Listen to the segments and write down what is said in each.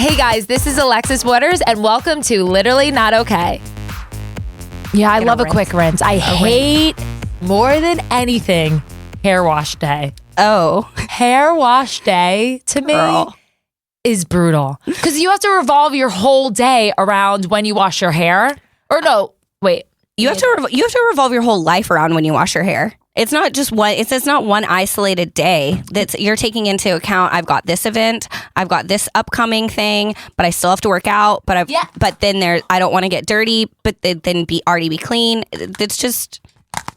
Hey guys, this is Alexis Waters and welcome to Literally Not Okay. Yeah, I love a quick rinse. I hate more than anything hair wash day. Oh. Hair wash day to me is brutal. Because you have to revolve your whole day around when you wash your hair. Or no, wait. You have to revolve your whole life around when you wash your hair. It's not just one. It's not one isolated day that you're taking into account. I've got this event. I've got this upcoming thing, but I still have to work out. But then I don't want to get dirty. But then already be clean. It's just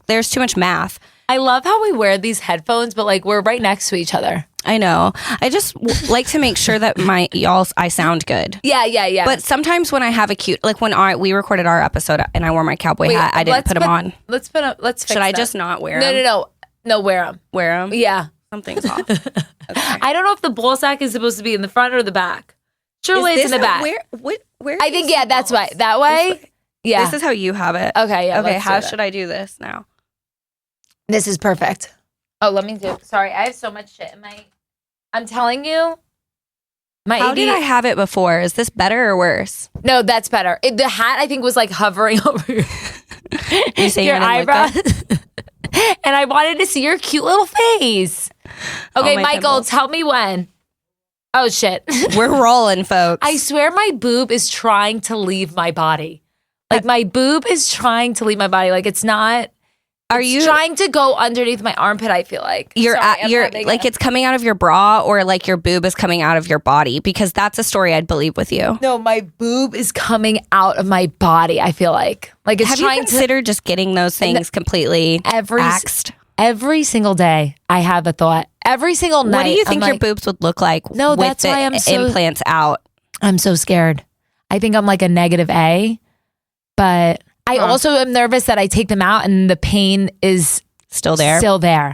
there's too much math. I love how we wear these headphones, but like we're right next to each other. I know. I just like to make sure that I sound good. Yeah. But sometimes when I have a cute, like when we recorded our episode and I wore my cowboy hat, I didn't put them on. Let's fix Should I just not wear them? No, wear them. Wear them? Yeah. Something's off. Okay. I don't know if the ball sack is supposed to be in the front or the back. Surely it's in the back. Where I think, yeah, that's right. That way? Yeah. This is how you have it. Okay, yeah. Okay, how should I do this now? This is perfect. Oh, let me do. Sorry, I have so much shit in my. I'm telling you. How did I have it before? Is this better or worse? No, that's better. The hat, I think, was like hovering over your eyebrows. And I wanted to see your cute little face. Okay, Michael, pimples. tell me when. Oh, shit. We're rolling, folks. I swear my boob is trying to leave my body. Like, my boob is trying to leave my body. Like, it's not. Are you trying to go underneath my armpit? I feel like you're like it's coming out of your bra, or like your boob is coming out of your body, because that's a story I'd believe with you. No, my boob is coming out of my body. I feel like it's have trying you considered just getting those things completely axed? Every single day, I have a thought. Every single night. What do you think your boobs would look like? No, with that's why I'm so implants out. I'm so scared. I think I'm like a negative A, but. I also am nervous that I take them out and the pain is still there.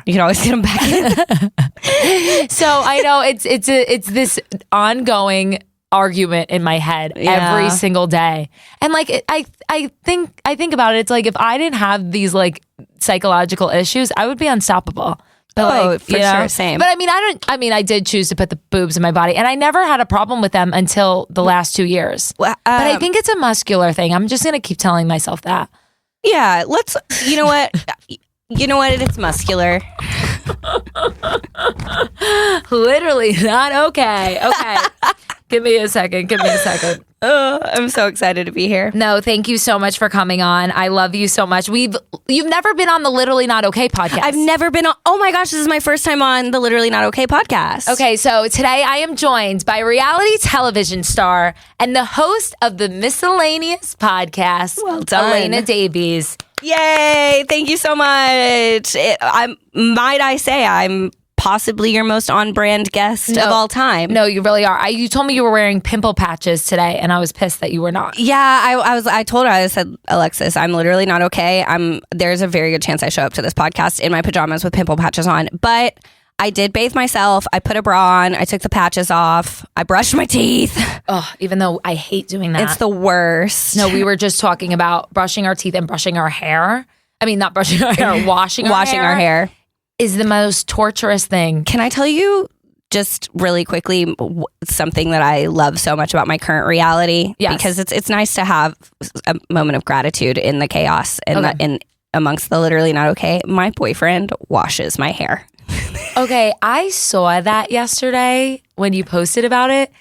You can always get them back in. So I know it's this ongoing argument in my head every single day. And like I think about it, it's like if I didn't have these like psychological issues, I would be unstoppable. But for sure, same. But I did choose to put the boobs in my body, and I never had a problem with them until the last 2 years. Well, but I think it's a muscular thing. I'm just gonna keep telling myself that. Yeah, you know what? It's muscular. Literally not okay. Okay. Give me a second. I'm so excited to be here. No, thank you so much for coming on. I love you so much. You've never been on the Literally Not Okay podcast. I've never been on. Oh my gosh, this is my first time on the Literally Not Okay podcast. Okay, so today I am joined by reality television star and the host of the MiscELENAeous Podcast, well done, Elena Davies. Yay! Thank you so much. I'm possibly your most on-brand guest of all time. No, you really are. You told me you were wearing pimple patches today, and I was pissed that you were not. Yeah, I told her, I said, Alexis, I'm literally not okay. There's a very good chance I show up to this podcast in my pajamas with pimple patches on. But I did bathe myself. I put a bra on. I took the patches off. I brushed my teeth. Oh, even though I hate doing that. It's the worst. No, we were just talking about brushing our teeth and brushing our hair. I mean, not brushing our hair, washing our hair. Is the most torturous thing. Can I tell you just really quickly something that I love so much about my current reality? Yes. Because it's nice to have a moment of gratitude in the chaos and amongst the Literally Not Okay. My boyfriend washes my hair. Okay, I saw that yesterday when you posted about it,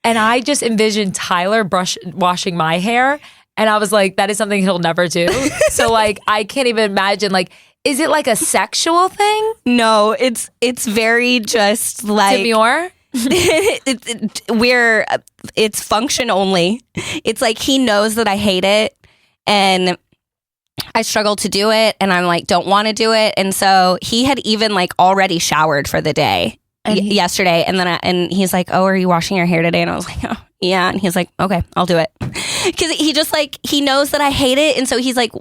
and I just envisioned Tyler washing my hair, and I was like, that is something he'll never do. So like, I can't even imagine like. Is it like a sexual thing? No, it's very just like demure. It's function only. It's like he knows that I hate it and I struggle to do it, and I'm like don't want to do it, and so he had even like already showered for the day yesterday, and then and he's like, "Oh, are you washing your hair today?" And I was like, "Oh, yeah," and he's like, "Okay, I'll do it," because he just like he knows that I hate it, and so he's like.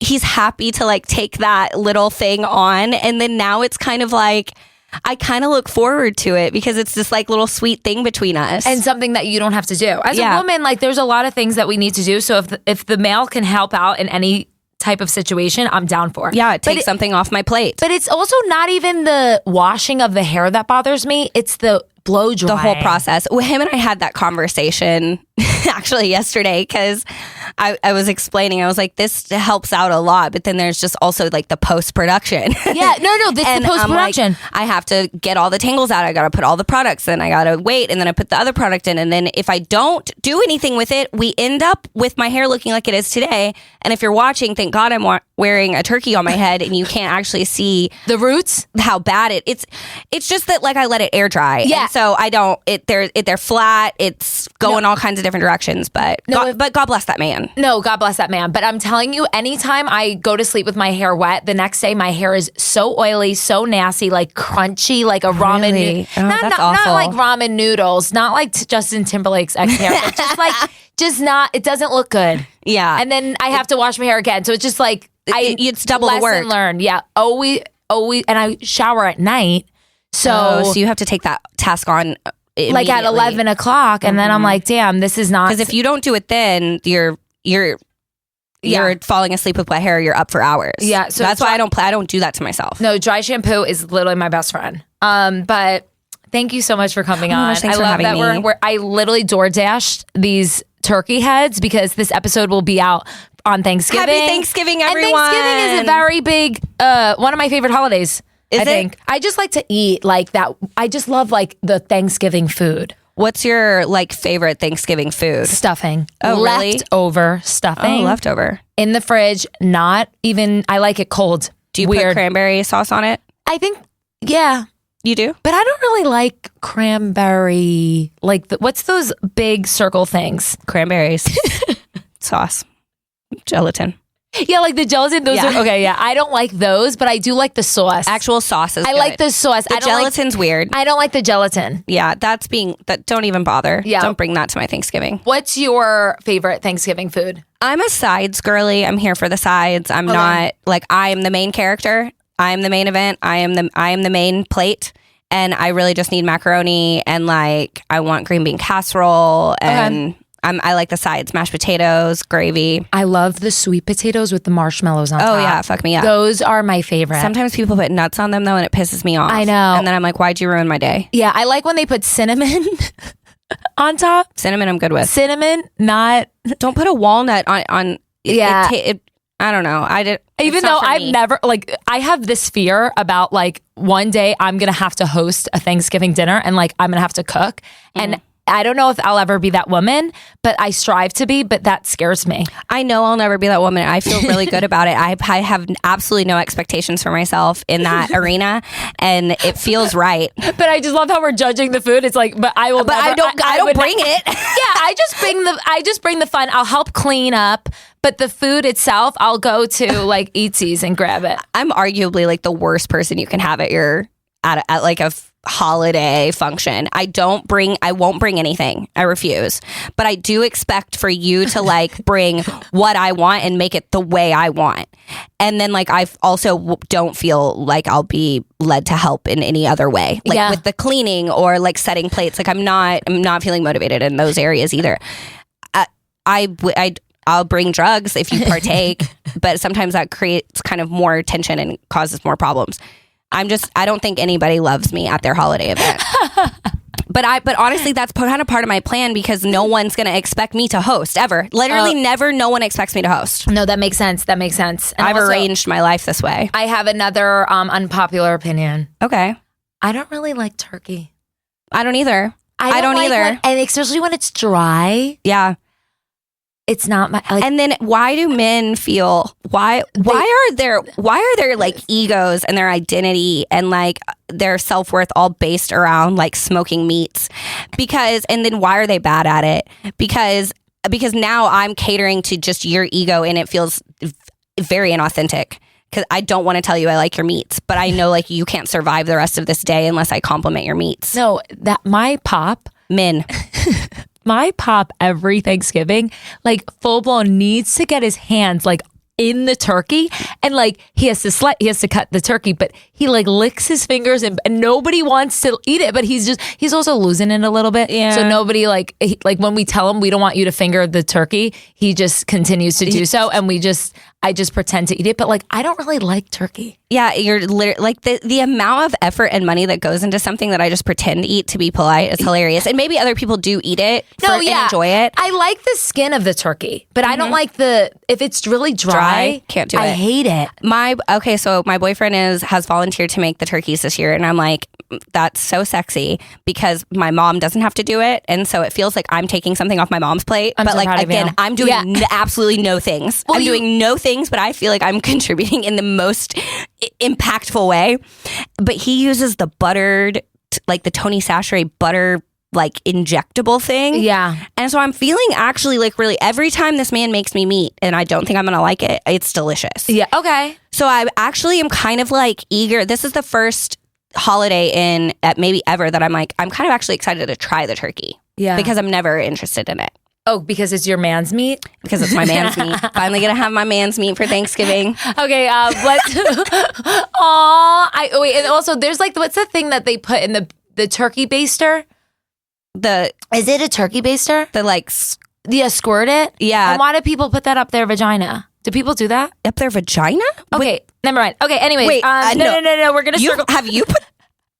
He's happy to like take that little thing on. And then now it's kind of like, I kind of look forward to it because it's this like little sweet thing between us. And something that you don't have to do. As a woman, like there's a lot of things that we need to do. So if the male can help out in any type of situation, I'm down for. Yeah, take something off my plate. But it's also not even the washing of the hair that bothers me. It's the blow dry. The whole process. Well, him and I had that conversation actually yesterday because I was explaining. I was like, this helps out a lot, but then there's just also like the post-production. Yeah, no, this is the post-production. Like, I have to get all the tangles out. I got to put all the products in. I got to wait, and then I put the other product in. And then if I don't do anything with it, we end up with my hair looking like it is today. And if you're watching, thank God I'm wearing a turkey on my head and you can't actually see the roots, how bad it's just that like I let it air dry. Yeah. And so I don't, they're flat. It's going all kinds of different directions, but God bless that man. No, God bless that man. But I'm telling you, anytime I go to sleep with my hair wet, the next day my hair is so oily, so nasty, like crunchy, like a ramen. Really? Not like ramen noodles, not like Justin Timberlake's ex hair, but just like, it doesn't look good. Yeah. And then I have to wash my hair again. So it's just like, it's double the work. Lesson learned. Yeah. Always, and I shower at night. So you have to take that task on like at 11 o'clock. And then I'm like, damn, this is not. Because if you don't do it then, you're falling asleep with wet hair. You're up for hours. Yeah. So that's why I don't do that to myself. No, dry shampoo is literally my best friend. But thank you so much for coming on. Thanks I for love having that me. I literally DoorDashed these turkey heads because this episode will be out on Thanksgiving. Happy Thanksgiving, everyone. And Thanksgiving is a very big, one of my favorite holidays. I think. I just like to eat like that. I just love like the Thanksgiving food. What's your like favorite Thanksgiving food? Stuffing. Oh, really? Leftover stuffing. Oh, leftover. In the fridge. Not even, I like it cold. Do you put cranberry sauce on it? I think, yeah. You do? But I don't really like cranberry, like what's those big circle things? Cranberries. Sauce. Gelatin. Yeah, like the gelatin. Those are okay. Yeah, I don't like those, but I do like the sauce. Actual sauce is I good. like the sauce. The gelatin's weird. I don't like the gelatin. Yeah, don't even bother. Yeah. Don't bring that to my Thanksgiving. What's your favorite Thanksgiving food? I'm a sides girly. I'm here for the sides. I'm not like I am the main character. I am the main event. I am the main plate. And I really just need macaroni and like I want green bean casserole and I like the sides, mashed potatoes, gravy. I love the sweet potatoes with the marshmallows on top. Oh yeah, fuck me up. Those are my favorite. Sometimes people put nuts on them though and it pisses me off. I know. And then I'm like, why'd you ruin my day? Yeah, I like when they put cinnamon on top. Cinnamon I'm good with. Cinnamon, not... Don't put a walnut on yeah. I don't know. Even though I've never, like, I have this fear about, like, one day I'm going to have to host a Thanksgiving dinner and, like, I'm going to have to cook. And I don't know if I'll ever be that woman, but I strive to be, but that scares me. I know I'll never be that woman. I feel really good about it. I have absolutely no expectations for myself in that arena, and it feels right. But I just love how we're judging the food. It's like, but I will. But never, I don't bring it. Yeah, I just bring the fun. I'll help clean up, but the food itself, I'll go to like Eatsies and grab it. I'm arguably like the worst person you can have at like a holiday function. I won't bring anything. I refuse. But I do expect for you to like bring what I want and make it the way I want. And then like I also don't feel like I'll be led to help in any other way. Like with the cleaning or like setting plates. Like I'm not feeling motivated in those areas either. I'll bring drugs if you partake, but sometimes that creates kind of more tension and causes more problems. I don't think anybody loves me at their holiday event. But honestly, that's kind of part of my plan because no one's going to expect me to host ever. Literally never. No one expects me to host. No, that makes sense. And I've arranged my life this way. I have another unpopular opinion. Okay. I don't really like turkey. I don't either. I don't like either. And especially when it's dry. Yeah. It's not my and then why do men feel why are their like egos and their identity and like their self-worth all based around like smoking meats and then why are they bad at it because now I'm catering to just your ego and it feels very inauthentic because I don't want to tell you I like your meats but I know like you can't survive the rest of this day unless I compliment your meats. No, that my pop men my pop every Thanksgiving, like full blown needs to get his hands like in the turkey and like he has to cut the turkey, but he like licks his fingers and nobody wants to eat it, but he's also losing it a little bit. Yeah. So nobody like when we tell him we don't want you to finger the turkey, he just continues to do so. And I just pretend to eat it. But like, I don't really like turkey. Yeah, you're literally like the amount of effort and money that goes into something that I just pretend to eat to be polite is hilarious. And maybe other people do eat it and enjoy it. I like the skin of the turkey, but I don't like if it's really dry, can't do it. I hate it. So my boyfriend has volunteered to make the turkeys this year, and I'm like, that's so sexy because my mom doesn't have to do it, and so it feels like I'm taking something off my mom's plate. I'm but so like proud of again, you. I'm doing absolutely no things. Well, I'm doing no things, but I feel like I'm contributing in the most impactful way. But he uses the buttered, like the Tony Chachere butter, like injectable thing. Yeah. And so I'm feeling actually like really every time this man makes me meat and I don't think I'm going to like it, it's delicious. Yeah. Okay. So I actually am kind of like eager. This is the first holiday maybe ever that I'm kind of actually excited to try the turkey. Yeah. Because I'm never interested in it. Oh, because it's your man's meat? Because it's my man's meat. Finally gonna have my man's meat for Thanksgiving. Okay, let's and also there's like, what's the thing that they put in the turkey baster? Is it a turkey baster? Squirt it? Yeah. And why do people put that up their vagina? Do people do that? Up their vagina? Okay, never mind. Okay, anyways. Wait, no. We're gonna circle. Have you put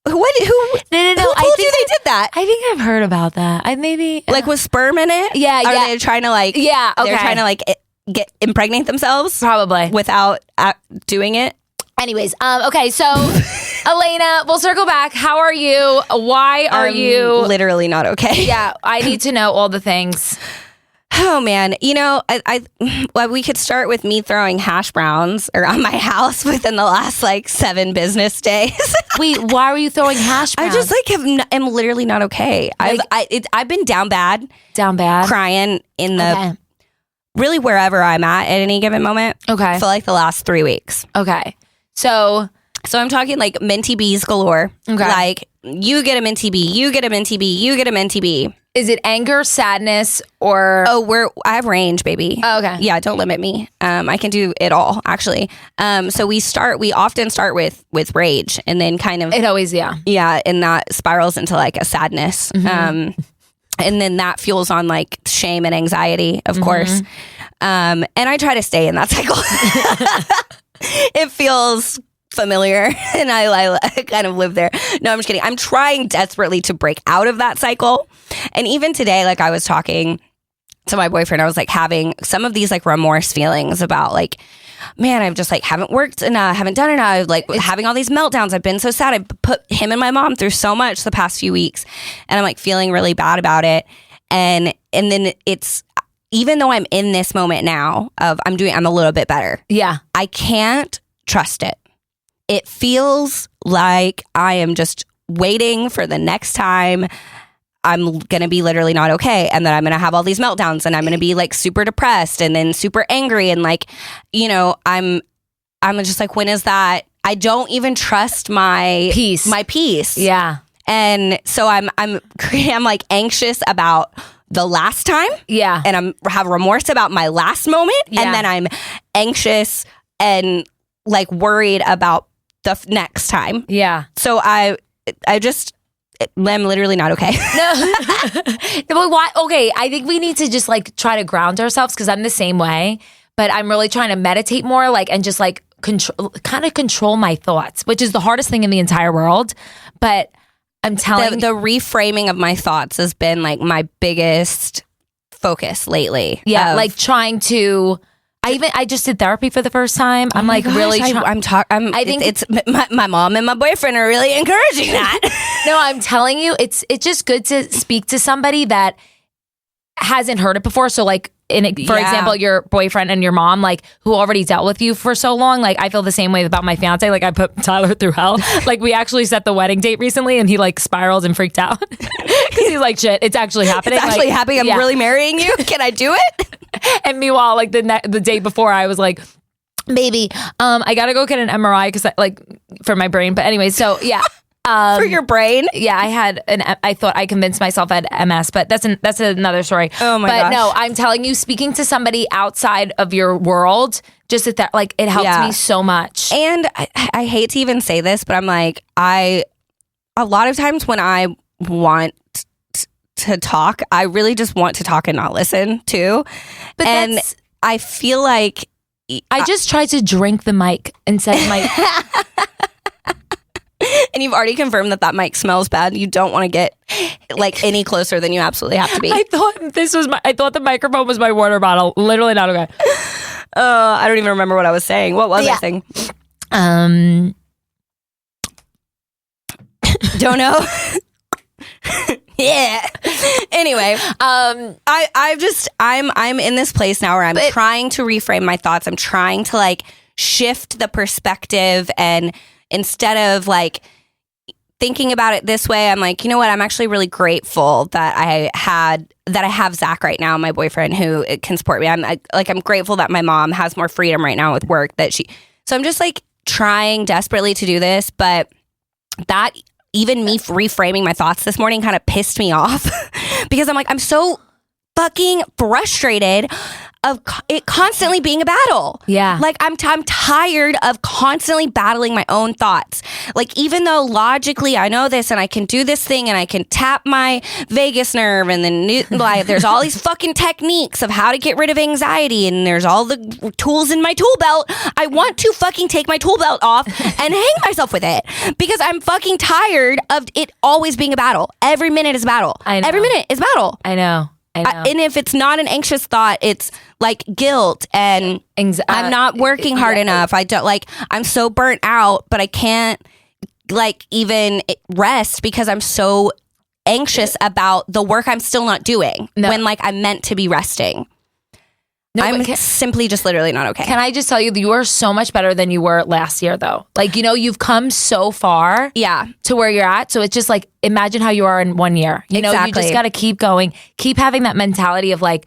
Who No. Who told you they did that? I think I've heard about that. I maybe Like with sperm in it? Yeah, Are yeah. they trying to like? Yeah, okay. They're trying to like impregnate themselves probably without doing it. Anyways, okay, so Elena, we'll circle back. How are you? Why are you literally not okay? Yeah, I need to know all the things. Oh man, we could start with me throwing hash browns around my house within the last like 7 business days. Wait, why were you throwing hash browns? I just am literally not okay. I've been down bad, crying in the really wherever I'm at any given moment. Okay, for like the last 3 weeks. Okay, so I'm talking like minty bees galore. Okay, like you get a minty bee, you get a minty bee, you get a minty bee. Is it anger, sadness, or I have range, baby. Oh, okay. Yeah, don't limit me. I can do it all, actually. So we often start with rage, and then kind of it always and that spirals into like a sadness. And then that fuels on like shame and anxiety, of course. And I try to stay in that cycle. It feels familiar, and I kind of live there. No, I'm just kidding. I'm trying desperately to break out of that cycle. And even today, like I was talking to my boyfriend, I was like having some of these like remorse feelings about like, man, I've just like haven't worked enough, haven't done enough, like having all these meltdowns. I've been so sad. I put him and my mom through so much the past few weeks, and I'm like feeling really bad about it. And then it's, even though I'm in this moment now of I'm a little bit better. Yeah. I can't trust it. It feels like I am just waiting for the next time I'm going to be literally not okay, and then I'm going to have all these meltdowns, and I'm going to be like super depressed and then super angry, and like, I'm just like, when is that? I don't even trust my peace. Yeah. And so I'm like anxious about the last time. Yeah. And have remorse about my last moment. Yeah. And then I'm anxious and like worried about the next time. Yeah. So I'm literally not okay. No. But why? Okay, I think we need to just like try to ground ourselves, because I'm the same way, but I'm really trying to meditate more, like, and just like control my thoughts, which is the hardest thing in the entire world. But I'm telling the reframing of my thoughts has been like my biggest focus lately. Yeah, like trying to. I just did therapy for the first time. I'm like really. I think it's my mom and my boyfriend are really encouraging that. No, I'm telling you, it's just good to speak to somebody that hasn't heard it before. So like, for example, your boyfriend and your mom, like, who already dealt with you for so long. Like, I feel the same way about my fiance. Like, I put Tyler through hell. Like, we actually set the wedding date recently, and he like spiraled and freaked out. He's like, shit, it's actually happening. It's actually happening. I'm really marrying you. Can I do it? And meanwhile, like the day before, I was like, baby, I gotta go get an MRI because for my brain. But anyway, so yeah. For your brain? Yeah, I thought I convinced myself I had MS, but that's another story. Oh my gosh. But no, I'm telling you, speaking to somebody outside of your world, just that like, it helped me so much. And I hate to even say this, but I'm like, a lot of times when I want to talk, I really just want to talk and not listen too. But I feel like I just tried to drink the mic instead of my. And you've already confirmed that mic smells bad. You don't want to get like any closer than you absolutely have to be. I thought the microphone was my water bottle. Literally not okay. I don't even remember what I was saying. What was I saying? Don't know. Yeah. Anyway, I'm in this place now where I'm trying to reframe my thoughts. I'm trying to like shift the perspective, and instead of like thinking about it this way, I'm like, you know what? I'm actually really grateful that I have Zach right now, my boyfriend, who can support me. I'm grateful that my mom has more freedom right now with work so I'm just like trying desperately to do this, but that even me reframing my thoughts this morning kind of pissed me off because I'm like, I'm so fucking frustrated of it constantly being a battle. Yeah. Like I'm tired of constantly battling my own thoughts. Like even though logically I know this and I can do this thing and I can tap my vagus nerve and then like there's all these fucking techniques of how to get rid of anxiety and there's all the tools in my tool belt. I want to fucking take my tool belt off and hang myself with it because I'm fucking tired of it always being a battle. Every minute is a battle. I know. Every minute is a battle. I know. And if it's not an anxious thought, it's like guilt and I'm not working hard enough. I'm so burnt out, but I can't like even rest because I'm so anxious about the work I'm still not doing when like I'm meant to be resting. No, I'm simply just literally not okay. Can I just tell you, you are so much better than you were last year, though. Like, you know, you've come so far to where you're at. So it's just like, imagine how you are in 1 year. You know, you just got to keep going, keep having that mentality of like,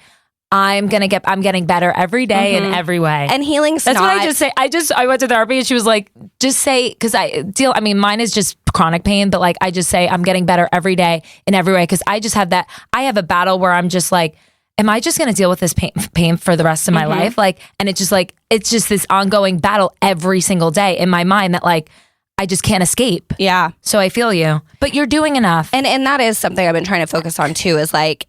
I'm getting better every day in every way. And healing's That's what I just say. I went to therapy and she was like, just say, because mine is just chronic pain, but like, I just say, I'm getting better every day in every way. Because I just have that, I have a battle where I'm just like, am I just going to deal with this pain for the rest of my life? Like, and it's just this ongoing battle every single day in my mind that like, I just can't escape. Yeah. So I feel you, but you're doing enough. And that is something I've been trying to focus on too, is like,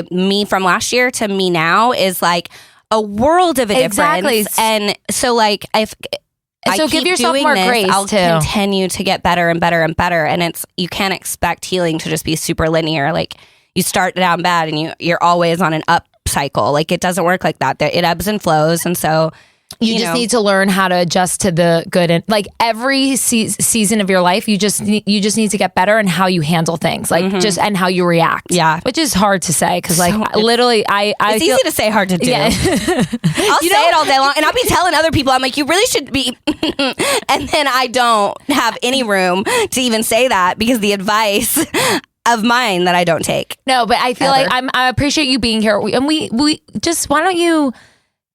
me from last year to me now is like a world of a difference. Exactly. And so like, so give yourself more grace. I'll continue to get better and better and better. And you can't expect healing to just be super linear. Like, you start down bad and you're always on an up cycle. Like it doesn't work like that. It ebbs and flows. And so you just need to learn how to adjust to the good. And like every season of your life, you just need to get better in how you handle things, like and how you react. Yeah. Which is hard to say. Cause like literally it's easy to say, hard to do. Yeah. I'll say it all day long and I'll be telling other people, I'm like, you really should be. And then I don't have any room to even say that because the advice of mine that I don't take. No, but I feel like I appreciate you being here. And we just, why don't you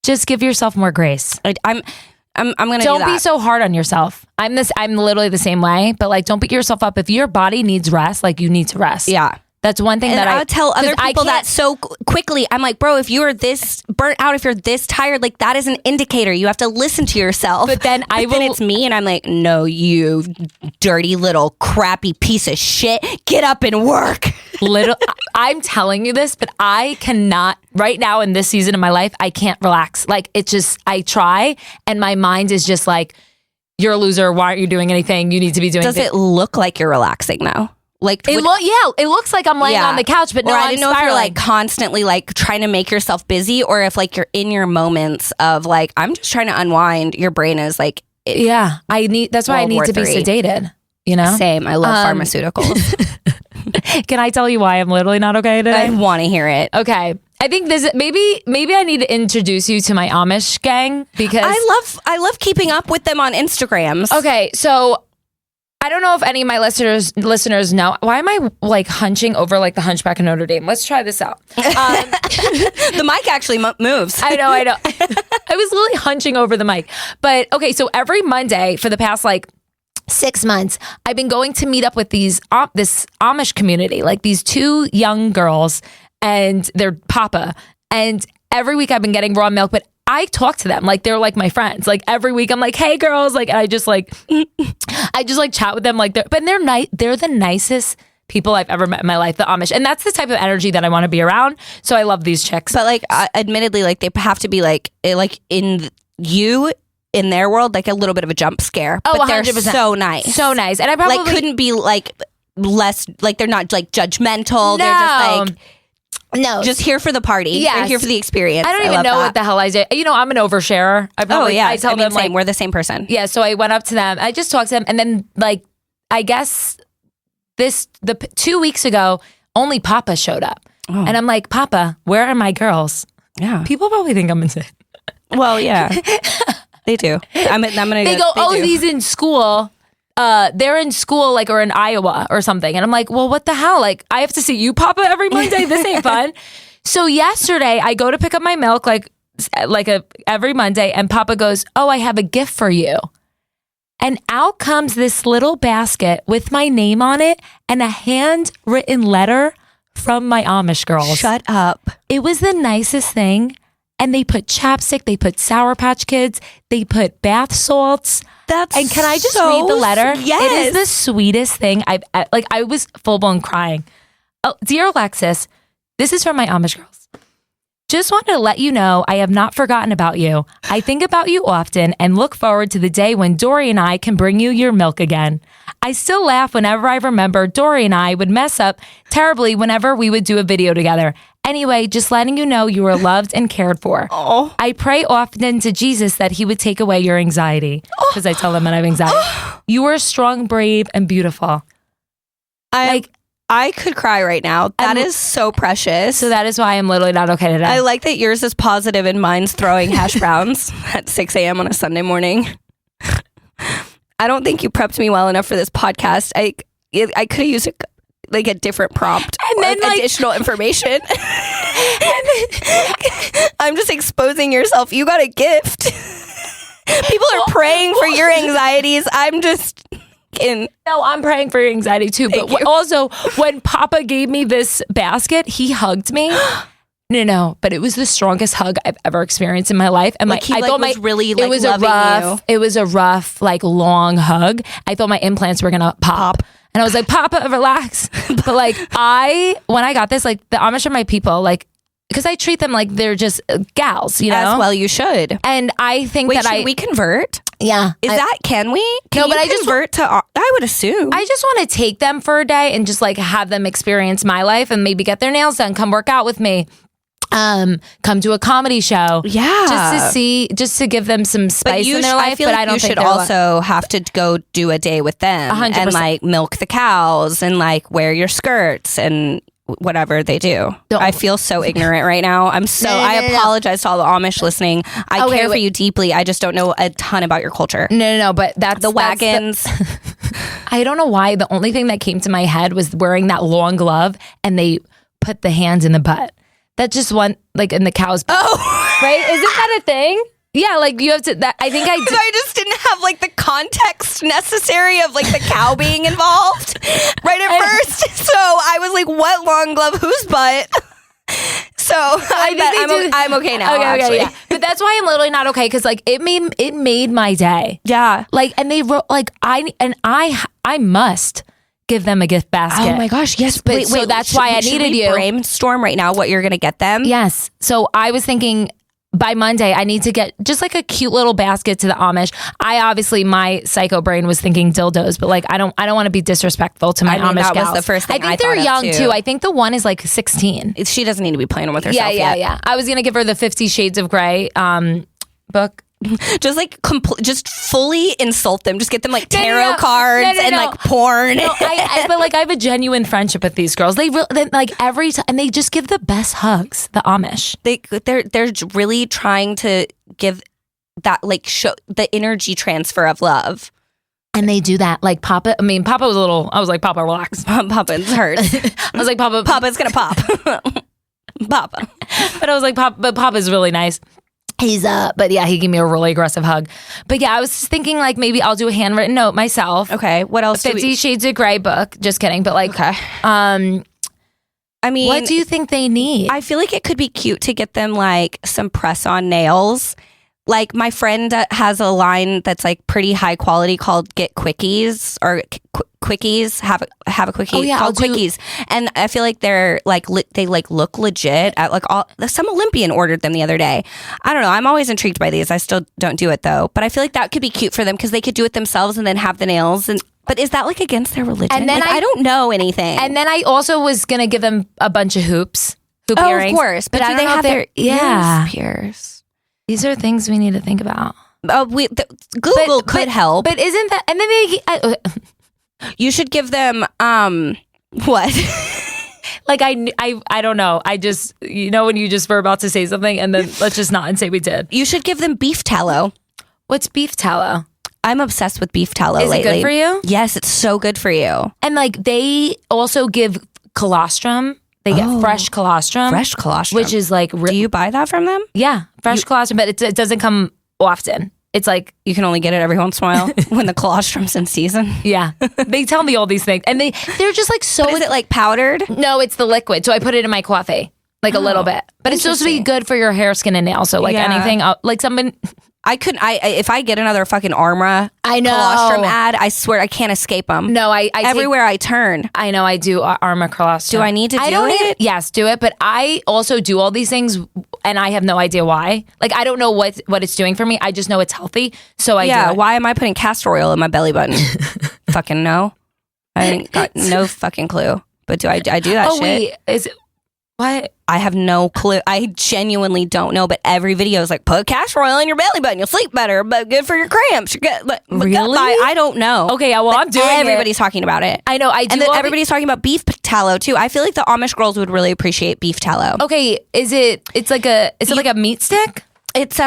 just give yourself more grace? I'm gonna don't be so hard on yourself. I'm literally the same way, but like don't beat yourself up. If your body needs rest, like you need to rest. Yeah. That's one thing that I would tell other people that so quickly. I'm like, bro, if you are this burnt out, if you're this tired, like that is an indicator. You have to listen to yourself. But then then it's me and I'm like, no, you dirty little crappy piece of shit. Get up and work. I'm telling you this, but I cannot right now in this season of my life, I can't relax. Like it's just, I try and my mind is just like, you're a loser. Why aren't you doing anything? You need to be doing Does it look like you're relaxing though? Like it looks like I'm laying on the couch, but no, I didn't know if you're like constantly like trying to make yourself busy, or if like you're in your moments of like I'm just trying to unwind. Your brain is like, that's why I need to be sedated. You know, same. I love pharmaceuticals. Can I tell you why I'm literally not okay today? I want to hear it. Okay. I think maybe I need to introduce you to my Amish gang because I love keeping up with them on Instagrams. Okay, so I don't know if any of my listeners know. Why am I like hunching over like the Hunchback of Notre Dame? Let's try this out. The mic actually moves. I know. I was literally hunching over the mic. But okay, so every Monday for the past like 6 months, I've been going to meet up with this Amish community, like these two young girls and their papa. And every week I've been getting raw milk, but I talk to them like they're like my friends. Like every week I'm like, hey girls, like, and I just like chat with them like they're the nicest people I've ever met in my life, the Amish. And that's the type of energy that I want to be around. So I love these chicks. But like, admittedly, like they have to be like in their world, like a little bit of a jump scare. Oh, but they're 100%. so nice. So nice. And I probably like couldn't be like less, like they're not like judgmental. No. They're just like, no, just here for the party. Yes. They're here for the experience. I don't even know what the hell I did. You know, I'm an oversharer. I tell them same. like, we're the same person. yeah. So I went up to them. I just talked to them. And then like, I guess 2 weweeks ago, only Papa showed up. Oh. And I'm like, Papa, where are my girls? Yeah. People probably think I'm insane. Well, yeah. They do. I'm gonna. They go, he's in school. They're in school, like, or in Iowa or something. And I'm like, well, what the hell? Like, I have to see you, Papa, every Monday. This ain't fun. So yesterday, I go to pick up my milk, every Monday, and Papa goes, oh, I have a gift for you. And out comes this little basket with my name on it and a handwritten letter from my Amish girls. Shut up. It was the nicest thing. And they put chapstick, they put Sour Patch Kids, they put bath salts. And can I just read the letter? Yes. It is the sweetest thing I was full blown crying. Oh, dear Alexis, this is from my Amish girls. Just wanted to let you know I have not forgotten about you. I think about you often and look forward to the day when Dory and I can bring you your milk again. I still laugh whenever I remember Dory and I would mess up terribly whenever we would do a video together. Anyway, just letting you know you are loved and cared for. Oh. I pray often to Jesus that he would take away your anxiety. Because I tell them that I have anxiety. You are strong, brave, and beautiful. I could cry right now. That is so precious. So that is why I'm literally not okay today. I like that yours is positive and mine's throwing hash browns at 6 a.m. on a Sunday morning. I don't think you prepped me well enough for this podcast. I could have used a different prompt and then additional information. I'm just exposing yourself. You got a gift. People are praying for your anxieties. I'm just... No, I'm praying for your anxiety too. But also, when Papa gave me this basket, he hugged me. No, but it was the strongest hug I've ever experienced in my life. And I thought was really it was loving you. It was a rough, long hug. I thought my implants were gonna pop. And I was like, Papa, relax. But when I got this, the Amish are my people, because I treat them like they're just gals, you know? As well you should. And I think should we convert? Yeah. Can we? Can but I convert to, I would assume. I just want to take them for a day and just have them experience my life and maybe get their nails done, come work out with me. Come to a comedy show. Yeah. Just to give them some spice in their life. I feel like you should also have to go do a day with them 100%. and milk the cows and wear your skirts and whatever they do. I feel so ignorant right now. I apologize to all the Amish listening. I care for you deeply. I just don't know a ton about your culture. No, but that's the wagons. I don't know why. The only thing that came to my head was wearing that long glove and they put the hands in the butt. That just went in the cow's butt. Oh, right? Isn't that a thing? Yeah, you have to. I think I did. I just didn't have the context necessary of the cow being involved right at first. So I was like, "What long glove? Whose butt?" So I'm okay now. Okay, yeah. But that's why I'm literally not okay because it made my day. Yeah. And they wrote I must give them a gift basket. Oh my gosh, yes. But so that's why I needed you. Brainstorm right now what you're going to get them. Yes. So I was thinking by Monday I need to get just a cute little basket to the Amish. My psycho brain was thinking dildos, but I don't want to be disrespectful to my Amish that gals. Was the first thing I think they're young too. I think the one is 16. She doesn't need to be playing with herself. Yeah. I was gonna give her the 50 Shades of Grey book. Just just fully insult them. Just get them tarot cards and porn. No, but I have a genuine friendship with these girls. They every time, and they just give the best hugs. The Amish. They're really trying to give that show the energy transfer of love. And they do that. Papa. Papa was a little. I was like, Papa, relax. Papa's hurt. I was like, Papa. Papa's gonna pop. Papa. But I was like, But Papa's really nice. But yeah, he gave me a really aggressive hug. But yeah, I was just thinking maybe I'll do a handwritten note myself. Okay, what else? 50 Shades of Grey book. Just kidding. But okay. What do you think they need? I feel like it could be cute to get them some press-on nails. My friend has a line that's pretty high quality called Get Quickies or quickies. Have a quickie. Oh, yeah, called quickies, and I feel like they're like they like look legit. At like some Olympian ordered them the other day. I don't know. I'm always intrigued by these. I still don't do it though, but I feel like that could be cute for them because they could do it themselves and then have the nails. But is that like against their religion? And then I don't know anything. And then I also was gonna give them a bunch of hoop earrings. Of course, but do they have their ears pierced? These are things we need to think about. Google could help, but isn't that? And then you should give them what? Like I don't know. I just when you just were about to say something and then let's just not and say we did. You should give them beef tallow. What's beef tallow? I'm obsessed with beef tallow lately. Is it good for you? Yes, it's so good for you. And like they also give colostrum. They get fresh colostrum. Fresh colostrum. Which is like... Do you buy that from them? Yeah, fresh colostrum, but it doesn't come often. It's like... You can only get it every once in a while when the colostrum's in season. Yeah. They tell me all these things. And they're just like so... But is it like powdered? No, it's the liquid. So I put it in my coffee. Like a little bit. But it's supposed to be good for your hair, skin, and nails. So like anything... Like someone... If I get another fucking Armra colostrum ad, I swear I can't escape them. No, everywhere I turn. I know I do Armra colostrum. Do I need to do it? Yes, do it. But I also do all these things and I have no idea why. Like I don't know what it's doing for me. I just know it's healthy. So I do it. Why am I putting castor oil in my belly button? Fucking no. I ain't got no fucking clue. But I do that shit? Oh wait, is it... What? I have no clue. I genuinely don't know, but every video is like, put castor oil in your belly button. You'll sleep better, but good for your cramps. Really? I don't know. Okay, well, I'm doing Everybody's talking about it. I know, I do. And then everybody's talking about beef tallow, too. I feel like the Amish girls would really appreciate beef tallow. Okay, is it like a meat stick? It's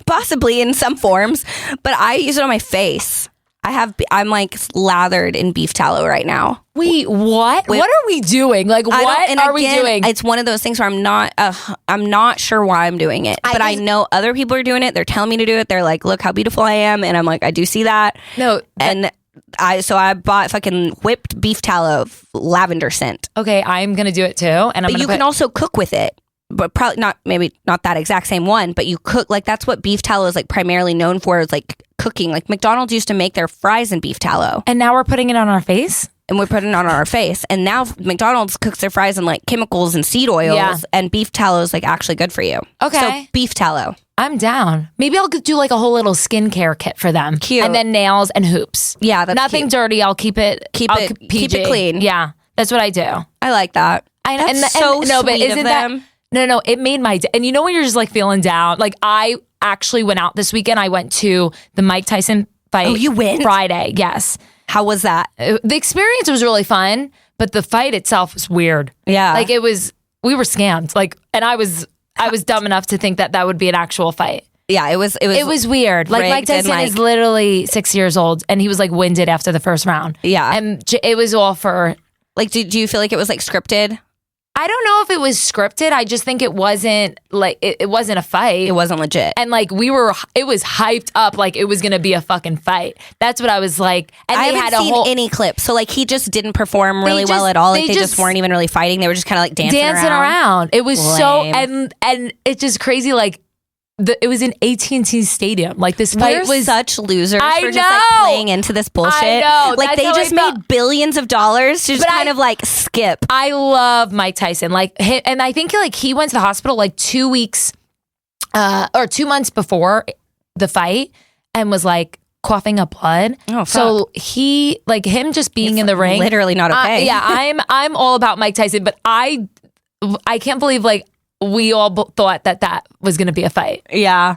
possibly in some forms, but I use it on my face. I'm like lathered in beef tallow right now. Wait, what? What are we doing? Like, what are we doing? It's one of those things where I'm not sure why I'm doing it, but I know other people are doing it. They're telling me to do it. They're like, look how beautiful I am. And I'm like, I do see that. No. And I bought fucking whipped beef tallow lavender scent. Okay, I'm going to do it too. And you can also cook with it. But probably not that exact same one, but you cook, like that's what beef tallow is like primarily known for, is like cooking. Like McDonald's used to make their fries in beef tallow. And now we're putting it on our face? And we're putting it on our face. And now McDonald's cooks their fries in like chemicals and seed oils, and beef tallow is like actually good for you. Okay. So beef tallow. I'm down. Maybe I'll do like a whole little skincare kit for them. Cute. And then nails and hoops. Yeah, that's nothing cute. Dirty. I'll keep it PG. Keep it clean. Yeah, that's what I do. I like that. That's so sweet but isn't of them. That, No, it made my day. And you know when you're just like feeling down? Like I actually went out this weekend. I went to the Mike Tyson fight. Oh, you went? Friday, yes. How was that? The experience was really fun, but the fight itself was weird. Yeah. Like we were scammed. Like, and I was dumb enough to think that would be an actual fight. Yeah, it was weird. Like Mike Tyson is literally 6 years old and he was like winded after the first round. Yeah. And it was all for... Like, do you feel like it was like scripted? I don't know if it was scripted. I just think it wasn't like it wasn't a fight. It wasn't legit. And like it was hyped up like it was gonna be a fucking fight. That's what I was like. And I haven't seen any clips. So like he just didn't perform really well at all. Like they just weren't even really fighting. They were just kind of like dancing around. It was lame. and it's just crazy. Like it was in AT&T Stadium. Like this fight was such losers for just like playing into this bullshit. I know. Like they just made billions of dollars to just kind of like skip. I love Mike Tyson. Like, and I think like he went to the hospital like 2 weeks or 2 months before the fight and was like coughing up blood. Oh, fuck. So he like him just being in the ring, literally not okay. Yeah, I'm all about Mike Tyson, but I can't believe like. We all thought that was going to be a fight. Yeah.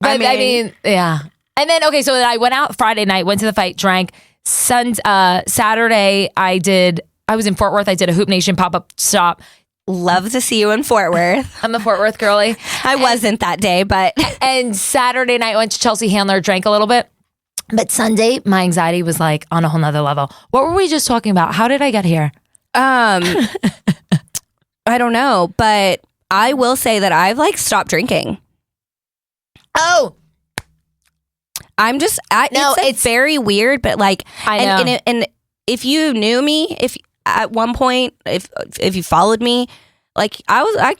But, I mean, yeah. And then, okay, so then I went out Friday night, went to the fight, drank. Saturday, I was in Fort Worth. I did a Hoop Nation pop-up shop. Love to see you in Fort Worth. I'm the Fort Worth girly. I wasn't that day, but. And Saturday night, went to Chelsea Handler, drank a little bit. But Sunday, my anxiety was like on a whole nother level. What were we just talking about? How did I get here? I don't know, but I will say that I've like stopped drinking. Oh, it's very weird, but like, I know. And if you knew me, if at one point, if you followed me, like I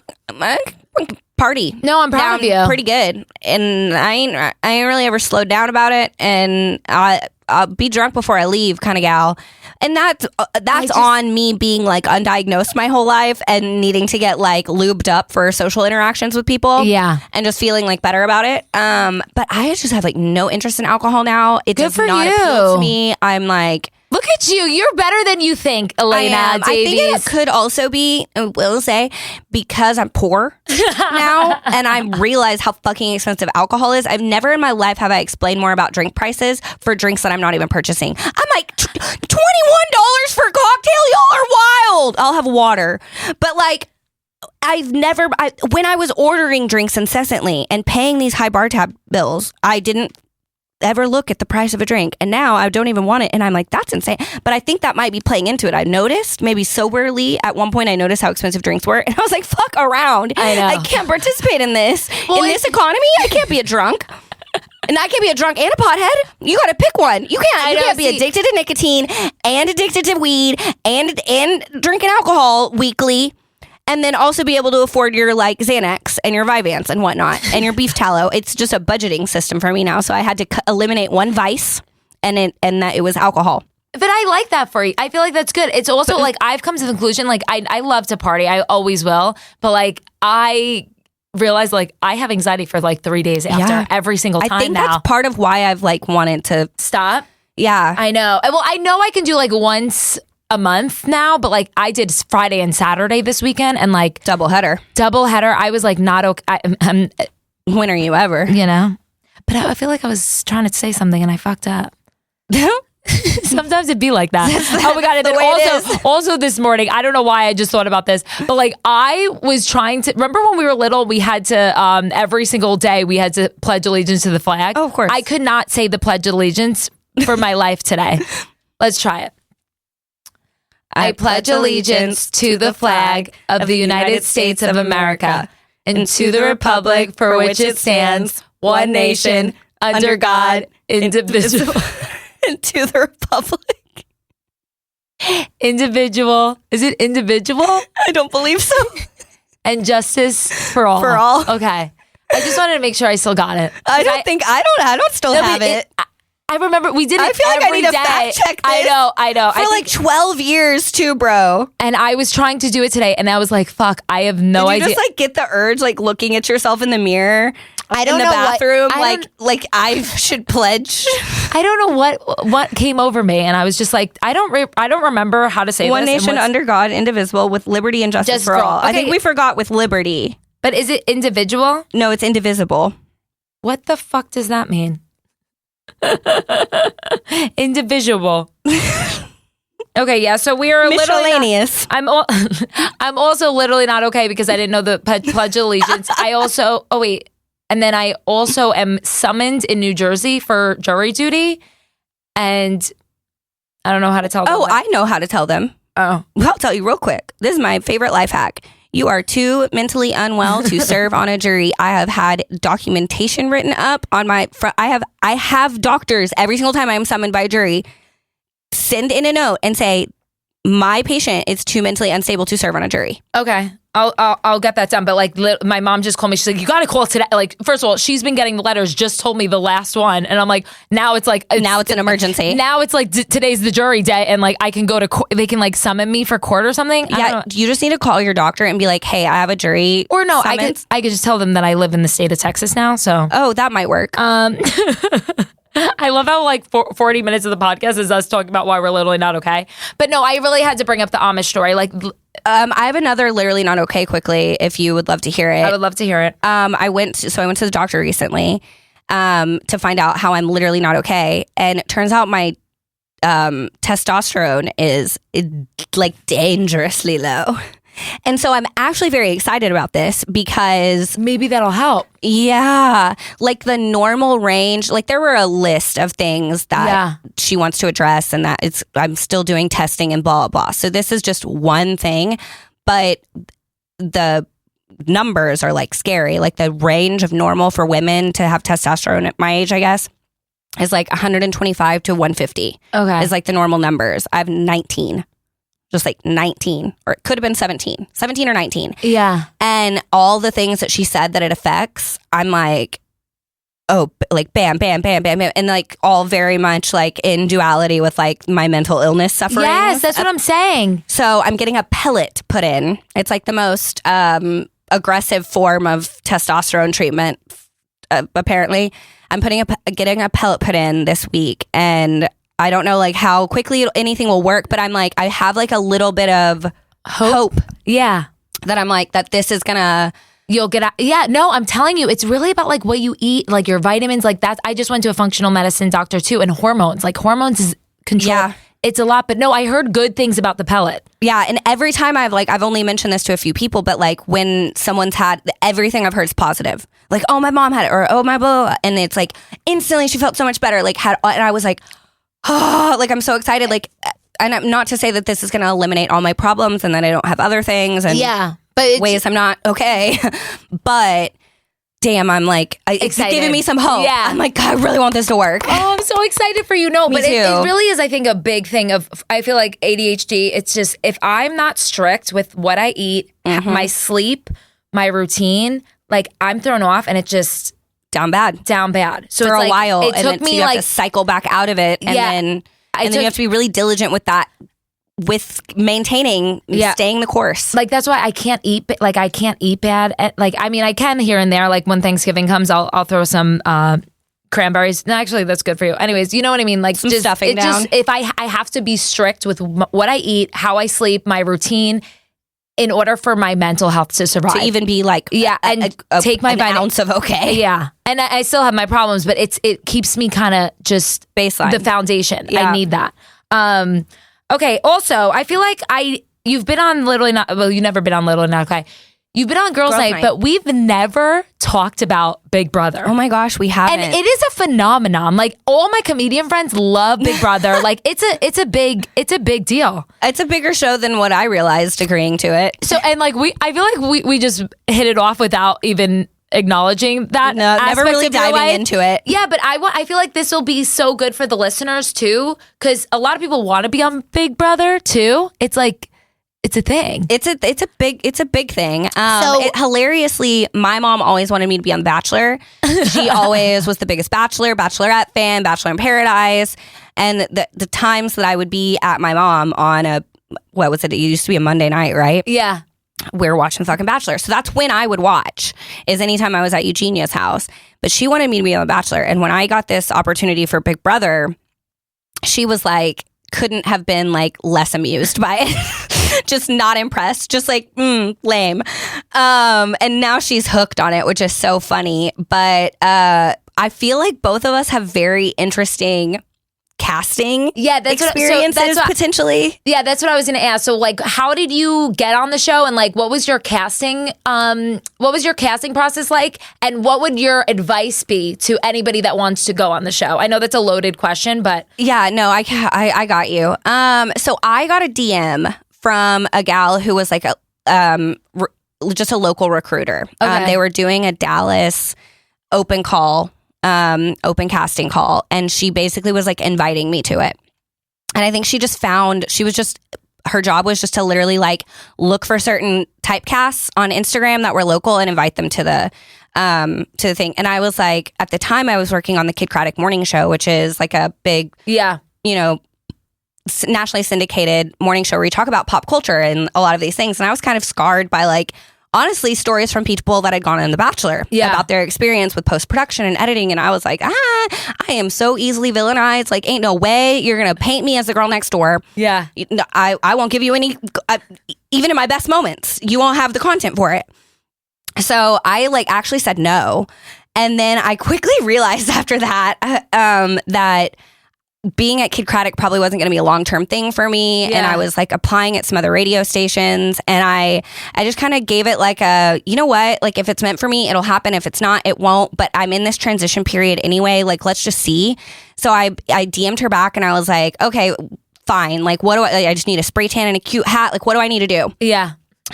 party. No, I'm proud of you. Pretty good. And I ain't really ever slowed down about it. And I'll be drunk before I leave kind of gal. And that's on me being like undiagnosed my whole life and needing to get like lubed up for social interactions with people. Yeah. And just feeling like better about it. But I just have like no interest in alcohol now. It does not appeal to me. I'm like, look at you. You're better than you think, Elena Davies. I think it could also be, I will say, because I'm poor now and I realize how fucking expensive alcohol is. I've never in my life have I explained more about drink prices for drinks that I'm not even purchasing. I'm like, $21 for a cocktail? Y'all are wild. I'll have water. But like, when I was ordering drinks incessantly and paying these high bar tab bills, I didn't ever look at the price of a drink, and now I don't even want it, and I'm like, that's insane. But I think that might be playing into it. I noticed, maybe soberly, at one point I noticed how expensive drinks were, and I was like, fuck around. I know. I can't participate in this. In this economy, I can't be a drunk. And I can't be a drunk and a pothead. You gotta pick one. You can't be addicted to nicotine and addicted to weed and drinking alcohol weekly. And then also be able to afford your like Xanax and your Vyvanse and whatnot and your beef tallow. It's just a budgeting system for me now. So I had to eliminate one vice, and that it was alcohol. But I like that for you. I feel like that's good. It's also like I've come to the conclusion like I love to party. I always will. But like I realized like I have anxiety for like 3 days after every single time. I think now. that's part of why I've like wanted to stop. Yeah, I know. Well, I know I can do like once a month now, but like I did Friday and Saturday this weekend, and like double header. I was like not okay. When are you ever? You know, but I feel like I was trying to say something and I fucked up. Sometimes it'd be like that. Oh my god! And then also this morning, I don't know why I just thought about this, but like I was trying to remember when we were little, we had to every single day we had to pledge allegiance to the flag. Oh, of course. I could not say the pledge of allegiance for my life today. Let's try it. I pledge allegiance to the flag of the United States of America and to the republic for which it stands, one nation, under God, indivisible. And to the republic. Individual. Is it individual? I don't believe so. And justice for all. For all. Okay. I just wanted to make sure I still got it. I don't still have it. I remember we did it. I feel like I need to fact check this. I know. For like 12 years too, bro. And I was trying to do it today, and I was like, "Fuck, I have no idea." Did you just like get the urge, like looking at yourself in the mirror? I don't in the know bathroom, like I should pledge. I don't know what came over me, and I was just like, I don't remember how to say one this. nation under God, indivisible, with liberty and justice for all. Okay. I think we forgot with liberty. But is it individual? No, it's indivisible. What the fuck does that mean? Individual. Okay, yeah. So we are MiscELENAeous. I'm also literally not okay because I didn't know the pledge of allegiance. I also and then I also am summoned in New Jersey for jury duty, and I don't know how to tell them. Oh, I know how to tell them. Oh, well, I'll tell you real quick. This is my favorite life hack. You are too mentally unwell to serve on a jury. I have had documentation written up on my front. I have doctors every single time I am summoned by a jury send in a note and say, my patient is too mentally unstable to serve on a jury. Okay. I'll get that done. But like my mom just called me. She's like, you got to call today. Like, first of all, she's been getting the letters, just told me the last one. And I'm like, now it's an emergency. Now it's like today's the jury day. And like, I can go to court. They can like summon me for court or something. Yeah. You just need to call your doctor and be like, hey, I have a jury. Or no, summons. I could just tell them that I live in the state of Texas now. So. Oh, that might work. I love how like 40 minutes of the podcast is us talking about why we're literally not okay. But no, I really had to bring up the Amish story. Like, I have another literally not okay quickly if you would love to hear it. I would love to hear it. I went to the doctor recently to find out how I'm literally not okay. And it turns out my testosterone is like dangerously low. And so I'm actually very excited about this because maybe that'll help. Yeah. Like the normal range, like there were a list of things that she wants to address and that I'm still doing testing and blah, blah, blah. So this is just one thing, but the numbers are like scary. Like the range of normal for women to have testosterone at my age, I guess, is like 125 to 150. Okay. Is like the normal numbers. I have 19. just like 19, or it could have been 17 or 19. Yeah. And all the things that she said that it affects, I'm like, oh, like bam, bam, bam, bam, bam. And like all very much like in duality with like my mental illness suffering. Yes, that's what I'm saying. So I'm getting a pellet put in. It's like the most aggressive form of testosterone treatment, apparently. I'm getting a pellet put in this week, and I don't know like how quickly anything will work, but I'm like, I have like a little bit of hope. Yeah. That I'm like, that this is gonna... You'll get out. Yeah, no, I'm telling you, it's really about like what you eat, like your vitamins, like that. I just went to a functional medicine doctor too, and hormones. Like hormones is control. Yeah. It's a lot, but no, I heard good things about the pellet. Yeah, and every time I've only mentioned this to a few people, but like when someone's had, everything I've heard is positive. Like, oh, my mom had it, or oh, my blah, blah, and it's like instantly she felt so much better. Like and I was like, oh, like I'm so excited. Like, and not to say that this is going to eliminate all my problems and that I don't have other things and but ways I'm not okay, but damn, I'm like, it's giving me some hope. Yeah. I'm like, God, I really want this to work. Oh, I'm so excited for you. No, but it really is, I think, a big thing of, I feel like ADHD, it's just, if I'm not strict with what I eat, my sleep, my routine, like I'm thrown off and it just... Down bad. So for it's a while. It took me you like... have to cycle back out of it. And then you have to be really diligent with that. With maintaining, staying the course. Like, that's why I can't eat, like, I can't eat bad. Like, I mean, I can here and there. Like, when Thanksgiving comes, I'll throw some cranberries. No, actually, that's good for you. Anyways, you know what I mean? Like, some stuffing down. Just, if I have to be strict with what I eat, how I sleep, my routine, in order for my mental health to survive. To even be like, and take my ounce of okay. Yeah. And I still have my problems, but it keeps me kind of just baseline. The foundation. Yeah. I need that. Okay. Also, I feel like you've been on Literally Not. Well, you've never been on Literally Not Okay. You've been on Girls Night, but we've never talked about Big Brother. Oh my gosh, we haven't. And it is a phenomenon. Like all my comedian friends love Big Brother. Like it's a big deal. It's a bigger show than what I realized agreeing to it. So and like I feel like we just hit it off without even acknowledging that. No, never really diving into it. Yeah, but I feel like this will be so good for the listeners too, because a lot of people want to be on Big Brother too. It's like it's a thing. It's a big thing. Hilariously, my mom always wanted me to be on The Bachelor. She always was the biggest Bachelorette fan, Bachelor in Paradise, and the times that I would be at my mom on what was it? It used to be a Monday night, right? Yeah. We were watching fucking Bachelor. So that's when I would watch, is anytime I was at Eugenia's house. But she wanted me to be on The Bachelor. And when I got this opportunity for Big Brother, she was like, couldn't have been like less amused by it. Just not impressed. Just like, lame. And now she's hooked on it, which is so funny. But I feel like both of us have very interesting casting experiences potentially. Yeah, that's what I was going to ask. So like, how did you get on the show, and like what was your casting process like, and what would your advice be to anybody that wants to go on the show? I know that's a loaded question, but yeah, no, I got you. So I got a DM from a gal who was like just a local recruiter. Okay. They were doing a Dallas open casting call, and she basically was like inviting me to it. And I think her job was just to literally like look for certain typecasts on Instagram that were local and invite them to the thing. And I was like, at the time I was working on the Kid Craddock morning show, which is like a big, nationally syndicated morning show where you talk about pop culture and a lot of these things. And I was kind of scarred by like, honestly, stories from people that had gone on The Bachelor about their experience with post-production and editing. And I was like, I am so easily villainized. Like, ain't no way you're going to paint me as the girl next door. Yeah. I won't give you any, even in my best moments, you won't have the content for it. So I like actually said no. And then I quickly realized after that, that being at Kid Craddock probably wasn't going to be a long-term thing for me. Yeah. And I was like applying at some other radio stations, and I just kind of gave it like a, you know what, like if it's meant for me, it'll happen. If it's not, it won't. But I'm in this transition period anyway. Like, let's just see. So I DM'd her back and I was like, okay, fine. Like, what do I just need a spray tan and a cute hat. Like, what do I need to do? Yeah.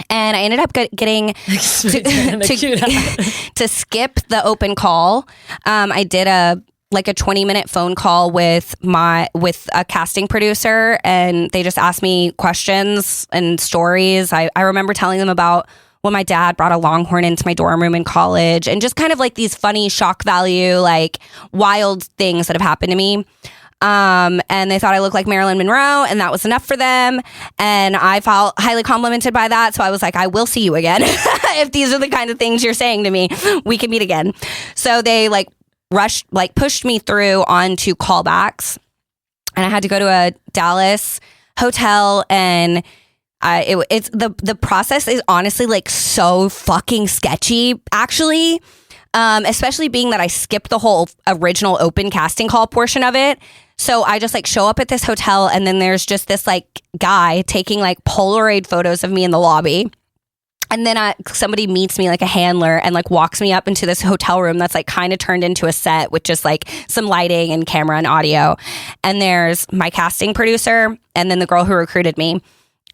And I ended up getting to skip the open call. I did a like a 20-minute phone call with a casting producer, and they just asked me questions and stories. I remember telling them about when my dad brought a Longhorn into my dorm room in college, and just kind of like these funny shock value, like wild things that have happened to me. And they thought I looked like Marilyn Monroe, and that was enough for them. And I felt highly complimented by that. So I was like, I will see you again. If these are the kind of things you're saying to me, we can meet again. So they pushed me through onto callbacks, and I had to go to a Dallas hotel, and it's the process is honestly like so fucking sketchy, actually. Especially being that I skipped the whole original open casting call portion of it. So I just like show up at this hotel, and then there's just this like guy taking like Polaroid photos of me in the lobby. And then somebody meets me, like a handler, and like walks me up into this hotel room that's like kind of turned into a set with just like some lighting and camera and audio. And there's my casting producer and then the girl who recruited me.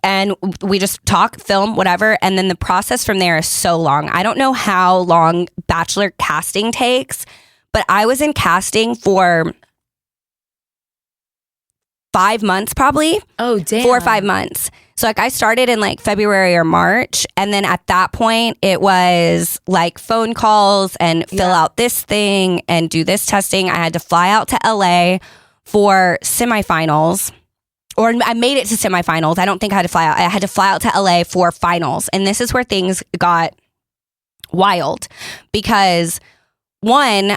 And we just talk, film, whatever. And then the process from there is so long. I don't know how long Bachelor casting takes, but I was in casting for 5 months, probably. Oh, damn. 4 or 5 months. So like I started in like February or March. And then at that point, it was like phone calls and fill out this thing and do this testing. I had to fly out to LA for semifinals. Or I made it to semifinals. I don't think I had to fly out. I had to fly out to LA for finals. And this is where things got wild. Because one,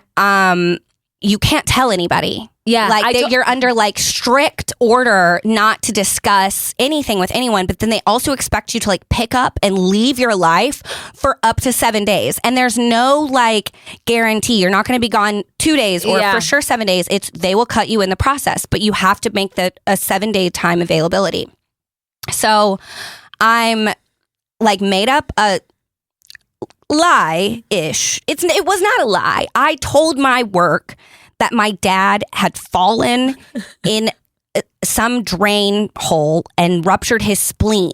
you can't tell anybody. Yeah. Like you're under like strict order not to discuss anything with anyone. But then they also expect you to like pick up and leave your life for up to 7 days. And there's no like guarantee. You're not going to be gone 2 days or for sure 7 days. They will cut you in the process, but you have to make a 7-day time availability. So I'm like made up a lie-ish. It was not a lie. I told my work that my dad had fallen in some drain hole and ruptured his spleen,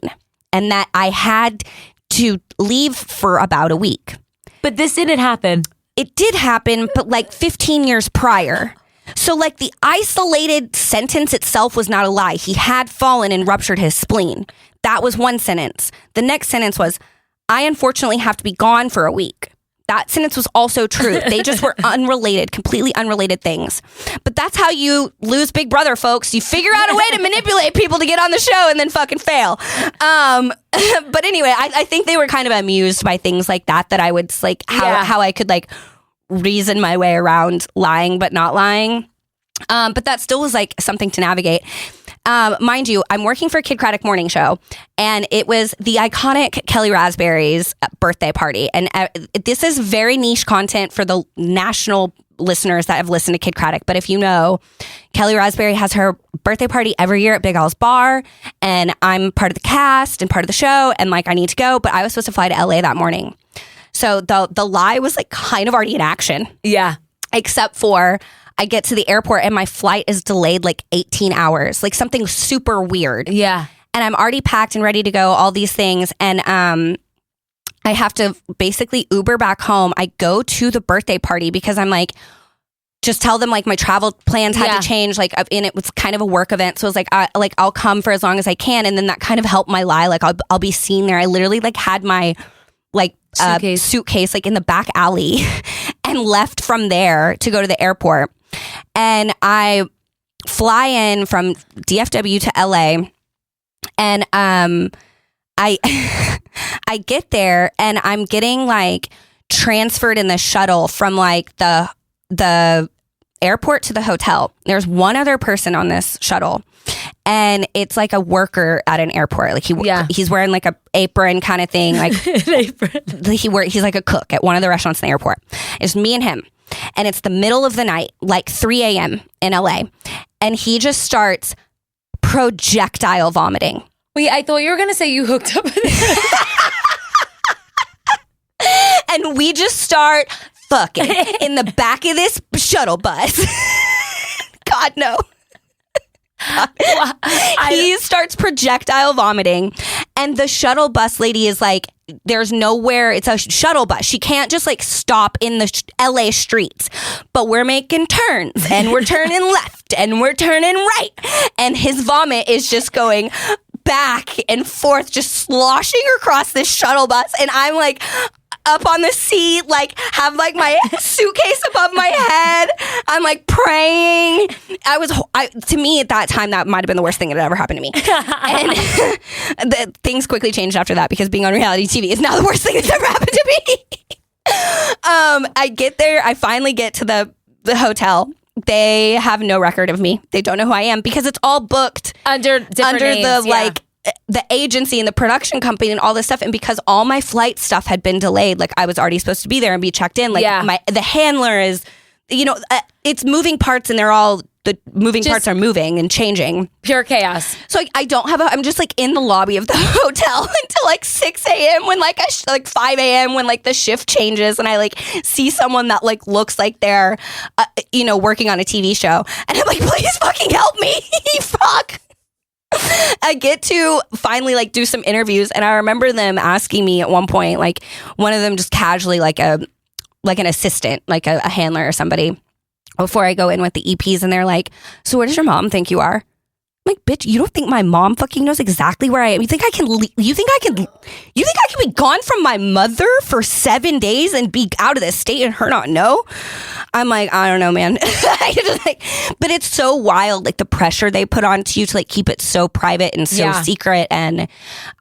and that I had to leave for about a week. But this didn't happen. It did happen, but like 15 years prior. So like the isolated sentence itself was not a lie. He had fallen and ruptured his spleen. That was one sentence. The next sentence was, I unfortunately have to be gone for a week. That sentence was also true. They just were unrelated, completely unrelated things. But that's how you lose Big Brother, folks. You figure out a way to manipulate people to get on the show and then fucking fail. But anyway, I think they were kind of amused by things like that I would like how I could like reason my way around lying but not lying. But that still was like something to navigate. Mind you, I'm working for Kid Craddock Morning Show, and it was the iconic Kelly Raspberry's birthday party. And this is very niche content for the national listeners that have listened to Kid Craddock. But if you know, Kelly Raspberry has her birthday party every year at Big Al's Bar, and I'm part of the cast and part of the show, and like I need to go, but I was supposed to fly to LA that morning. So the lie was like kind of already in action. Yeah. Except for I get to the airport and my flight is delayed like 18 hours, like something super weird. Yeah. And I'm already packed and ready to go, all these things. And I have to basically Uber back home. I go to the birthday party because I'm like, just tell them like my travel plans had to change. Like, and it was kind of a work event. So I was like, I'll come for as long as I can. And then that kind of helped my lie. Like I'll be seen there. I literally like had my like suitcase like in the back alley and left from there to go to the airport. And I fly in from DFW to LA, and I get there and I'm getting like transferred in the shuttle from like the airport to the hotel. There's one other person on this shuttle, and it's like a worker at an airport. Like he's wearing like a apron kind of thing. Like an apron. He's like a cook at one of the restaurants in the airport. It's me and him. And it's the middle of the night, like 3 a.m. in LA. And he just starts projectile vomiting. Wait, I thought you were going to say you hooked up with him. And we just start fucking in the back of this shuttle bus. God, no. He starts projectile vomiting. And the shuttle bus lady is like, there's nowhere. It's a shuttle bus. She can't just like stop in the LA streets. But we're making turns and we're turning left and we're turning right. And his vomit is just going back and forth, just sloshing across this shuttle bus. And I'm like up on the seat, like have like my suitcase above my head. I'm like praying. To me at that time, that might have been the worst thing that had ever happened to me. And things quickly changed after that, because being on reality TV is now the worst thing that's ever happened to me. I get there. I finally get to the hotel. They have no record of me. They don't know who I am, because it's all booked under different names, like the agency and the production company and all this stuff. And because all my flight stuff had been delayed, like I was already supposed to be there and be checked in. Like the handler is, it's moving parts, and the moving parts are moving and changing. Pure chaos. So I don't have I'm just like in the lobby of the hotel until like 6 a.m. when like 5 a.m. when like the shift changes, and I like see someone that like looks like they're, working on a TV show. And I'm like, please fucking help me. Fuck. I get to finally like do some interviews, and I remember them asking me at one point, like one of them just casually like an assistant, like a handler or somebody, before I go in with the EPs, and they're like, so where does your mom think you are? I'm like, bitch, you don't think my mom fucking knows exactly where I am? You think I can be gone from my mother for 7 days and be out of the state and her not know? I'm like, I don't know, man. But it's so wild, like the pressure they put onto you to like keep it so private and so secret, and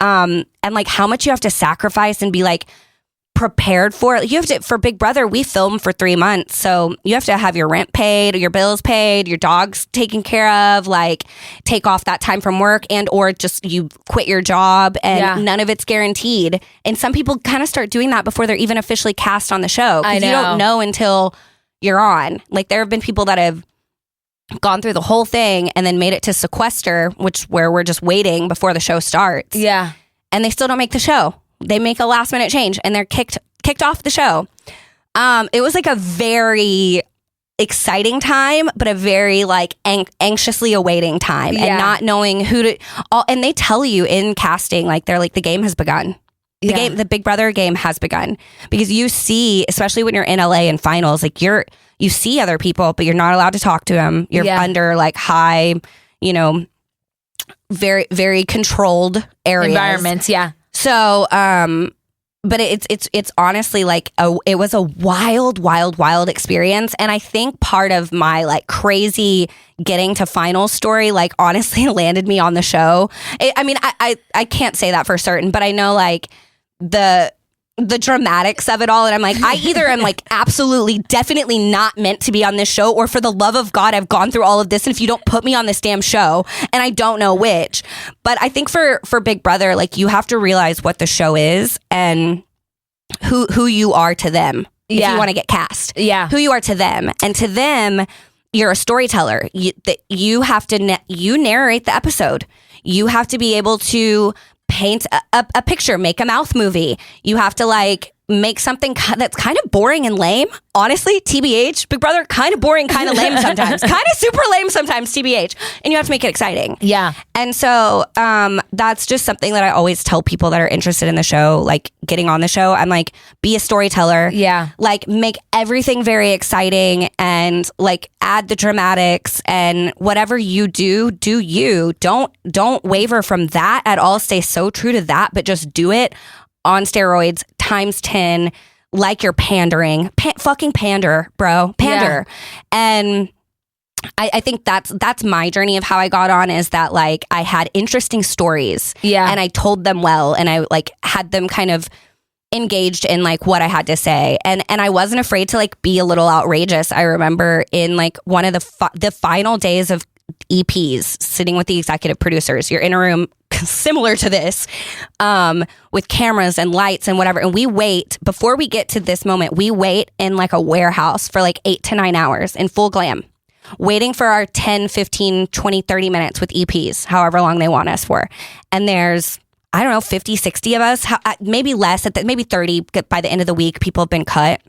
like how much you have to sacrifice and be like prepared for it. You have to, for Big Brother, we film for 3 months, so you have to have your rent paid, or your bills paid, your dog's taken care of, like take off that time from work, and or just you quit your job, and none of it's guaranteed. And some people kind of start doing that before they're even officially cast on the show, because you don't know until you're on. Like there have been people that have gone through the whole thing and then made it to sequester, where we're just waiting before the show starts. Yeah. And they still don't make the show. They make a last minute change and they're kicked off the show. It was like a very exciting time, but a very like anxiously awaiting time, and not knowing who to. And they tell you in casting, like they're like, the game has begun. The Big Brother game has begun, because you see, especially when you're in LA in finals, like you see other people, but you're not allowed to talk to them. You're under like high, very, very controlled areas. Environments, yeah. So, but it's honestly like it was a wild experience. And I think part of my like crazy getting to finals story, like honestly landed me on the show. I can't say that for certain, but I know like the dramatics of it all. And I'm like, I either am like absolutely, definitely not meant to be on this show, or for the love of God, I've gone through all of this, and if you don't put me on this damn show, and I don't know which. But I think for Big Brother, like you have to realize what the show is and who you are to them. If you want to get cast. Yeah. Who you are to them. And to them, you're a storyteller. You have to, you narrate the episode. You have to be able to paint a picture, make a mouth movie. You have to like make something that's kind of boring and lame. Honestly, TBH, Big Brother, kind of boring, kind of lame sometimes. Kind of super lame sometimes, TBH. And you have to make it exciting. Yeah. And so that's just something that I always tell people that are interested in the show, like getting on the show. I'm like, be a storyteller. Yeah. Like make everything very exciting, and like add the dramatics, and whatever you do you. Don't waver from that at all. Stay so true to that, but just do it on steroids times 10, like you're pandering. Fucking pander, bro. Pander. Yeah. And I think that's my journey of how I got on, is that like I had interesting stories. Yeah. And I told them well, and I like had them kind of engaged in like what I had to say. And I wasn't afraid to like be a little outrageous. I remember in like one of the final days of EPs, sitting with the executive producers, you're in a room similar to this, with cameras and lights and whatever, and we wait before we get to this moment. We wait in like a warehouse for like 8 to 9 hours in full glam, waiting for our 10, 15, 20, 30 minutes with EPs, however long they want us for. And there's, I don't know, 50, 60 of us, maybe less, maybe 30 by the end of the week. People have been cut.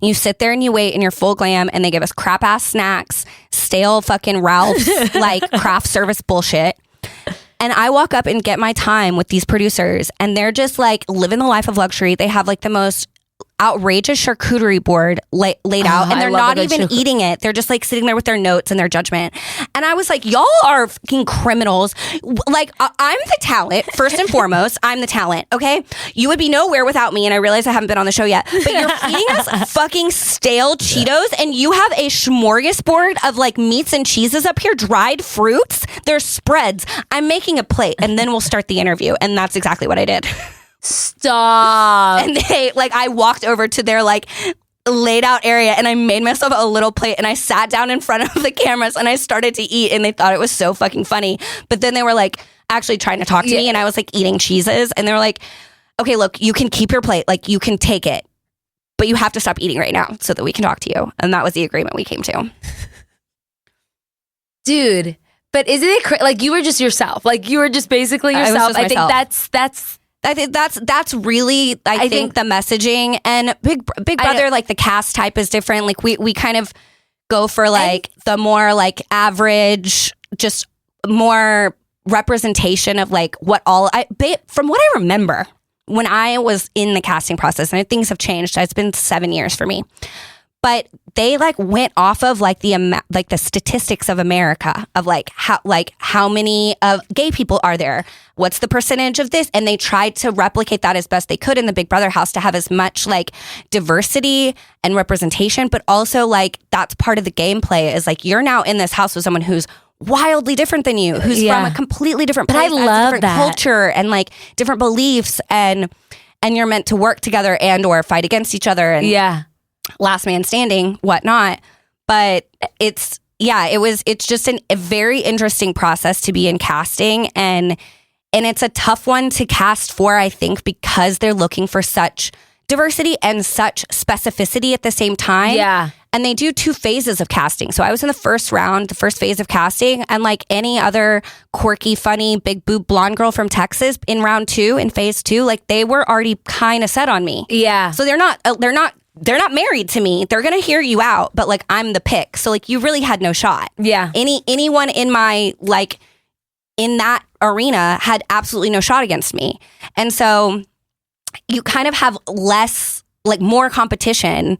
You sit there and you wait in your full glam, and they give us crap ass snacks, stale fucking Ralph's like craft service bullshit. And I walk up and get my time with these producers, and they're just like living the life of luxury. They have like the most outrageous charcuterie board laid out, and they're not even eating it. They're just like sitting there with their notes and their judgment. And I was like, y'all are fucking criminals. Like, I'm the talent, first and foremost. I'm the talent, okay? You would be nowhere without me, and I realize I haven't been on the show yet, but you're feeding us fucking stale Cheetos, and you have a smorgasbord of like meats and cheeses up here, dried fruits. There's spreads. I'm making a plate, and then we'll start the interview. And that's exactly what I did. Stop. And they like, I walked over to their like laid out area, and I made myself a little plate, and I sat down in front of the cameras, and I started to eat, and they thought it was so fucking funny. But then they were like actually trying to talk to me, and I was like eating cheeses, and they were like, okay, look, you can keep your plate, like you can take it, but you have to stop eating right now so that we can talk to you. And that was the agreement we came to. Dude, but isn't it like you were just yourself? Like you were just basically yourself. I think that's really, I think the messaging, and Big Brother, like the cast type is different. Like we kind of go for like the more like average, just more representation of like what from what I remember when I was in the casting process, and things have changed. It's been 7 years for me. But they like went off of like the statistics of America of like how many of gay people are there? What's the percentage of this? And they tried to replicate that as best they could in the Big Brother house to have as much like diversity and representation, but also like that's part of the gameplay is like you're now in this house with someone who's wildly different than you, who's from a completely different place, but I love different that culture and like different beliefs, and you're meant to work together and or fight against each other, and last man standing, whatnot. But it's just a very interesting process to be in casting, and it's a tough one to cast for, I think, because they're looking for such diversity and such specificity at the same time. Yeah. And they do 2 phases of casting. So I was in the first round, the first phase of casting, and like any other quirky, funny, big boob blonde girl from Texas in round 2, in phase 2, like they were already kind of set on me. Yeah. So they're not married to me. They're going to hear you out, but like I'm the pick. So like you really had no shot. Yeah. Anyone in my like in that arena had absolutely no shot against me. And so you kind of have less, like more competition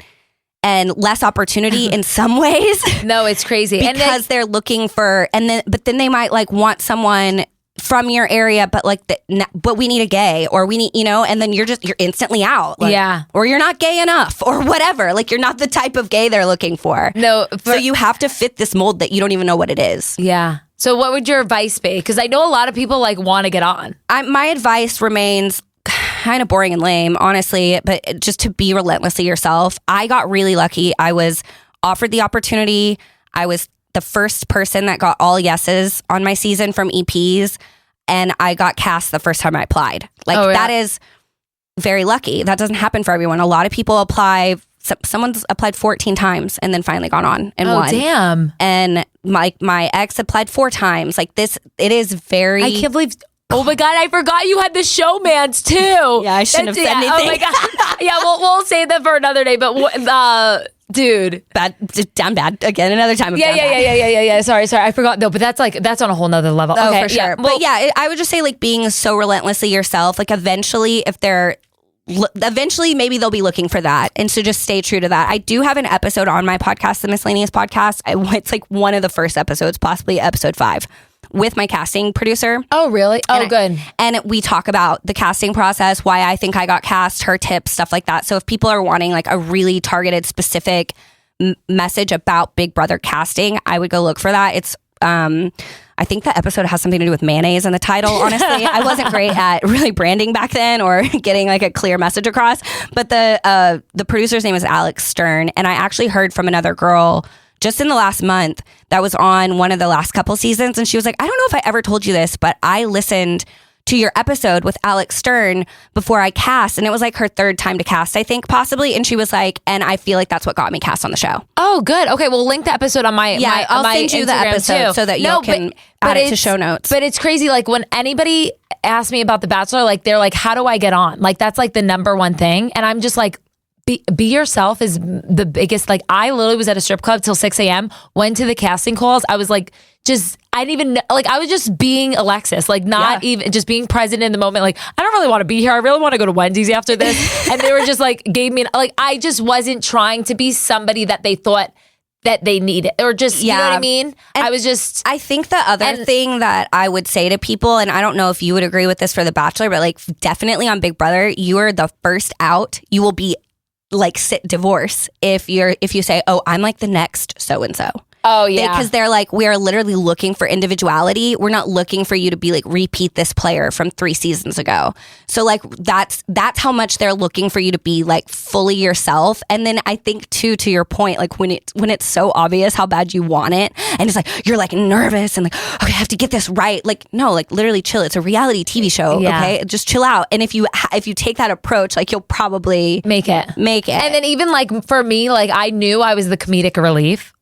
and less opportunity in some ways. No, it's crazy. Because they're looking for, but then they might like want someone from your area, but like, but we need a gay, or we need, and then you're instantly out. Like, or you're not gay enough, or whatever. Like you're not the type of gay they're looking for. No. So you have to fit this mold that you don't even know what it is. Yeah. So what would your advice be? Because I know a lot of people like want to get on. My advice remains kind of boring and lame, honestly, but just to be relentlessly yourself. I got really lucky. I was offered the opportunity. I was the first person that got all yeses on my season from EPs, and I got cast the first time I applied. Like that is very lucky. That doesn't happen for everyone. A lot of people apply. Someone's applied 14 times and then finally gone on and won. Oh, damn. And my ex applied 4 times. Like this, it is very... I can't believe... Oh my God, I forgot you had the showmans too. Yeah, I shouldn't have said anything. Oh my God. Yeah, we'll save that for another day. But dude, down bad again. Another time. Yeah. Sorry. I forgot. No, but that's on a whole nother level. Oh, okay, for sure. Yeah, but yeah, I would just say like being so relentlessly yourself. Like eventually, maybe they'll be looking for that, and so just stay true to that. I do have an episode on my podcast, the MiscELENAeous Podcast. It's like one of the first episodes, possibly episode 5. With my casting producer. Oh, really? Oh, good. And we talk about the casting process, why I think I got cast, her tips, stuff like that. So if people are wanting like a really targeted, specific message about Big Brother casting, I would go look for that. It's, I think the episode has something to do with mayonnaise in the title, honestly. I wasn't great at really branding back then or getting like a clear message across. But the producer's name is Alex Stern. And I actually heard from another girl just in the last month that was on one of the last couple seasons. And she was like, I don't know if I ever told you this, but I listened to your episode with Alex Stern before I cast. And it was like her 3rd time to cast, I think, possibly. And she was like, and I feel like that's what got me cast on the show. Oh, good. Okay, we'll link the episode on my I'll send you Instagram the episode too, so that you can add it to show notes. But it's crazy. Like when anybody asks me about The Bachelor, like they're like, how do I get on? Like that's like the number one thing. And I'm just like, be yourself is the biggest. Like, I literally was at a strip club till 6 a.m., went to the casting calls. I was like, I didn't even know, like, I was just being Alexis, like, not even just being present in the moment. Like, I don't really want to be here. I really want to go to Wendy's after this. And they were just like, gave me, like, I just wasn't trying to be somebody that they thought that they needed, or just, you know what I mean? And I think the other thing that I would say to people, and I don't know if you would agree with this for The Bachelor, but like, definitely on Big Brother, you are the first out. You will be like divorce if you say, oh, I'm like the next so-and-so. Oh, yeah. Because they're like, we are literally looking for individuality. We're not looking for you to be like, repeat this player from 3 seasons ago. So like, that's how much they're looking for you to be like fully yourself. And then I think too, to your point, like when it's so obvious how bad you want it, and it's like, you're like nervous and like, okay, I have to get this right. Like, no, like literally chill. It's a reality TV show. Yeah. Okay. Just chill out. And if you take that approach, like you'll probably make it. And then even like for me, like I knew I was the comedic relief.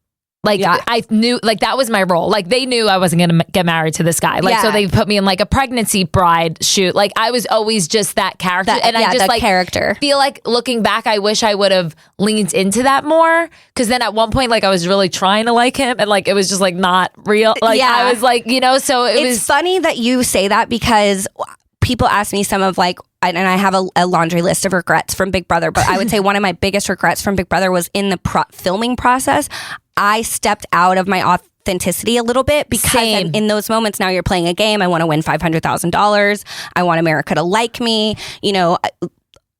Like, I knew, like, that was my role. Like, they knew I wasn't going to get married to this guy. Like, so they put me in, like, a pregnancy bride shoot. Like, I was always just that character. And I just, like, character. Feel like, looking back, I wish I would have leaned into that more. Because then at one point, like, I was really trying to like him. And, like, it was just, like, not real. Like, I was, like, you know, so it's funny that you say that, because people ask me some of, like, and I have a laundry list of regrets from Big Brother, but I would say one of my biggest regrets from Big Brother was in the filming process. I stepped out of my authenticity a little bit, because in those moments, now you're playing a game. I want to win $500,000. I want America to like me. You know,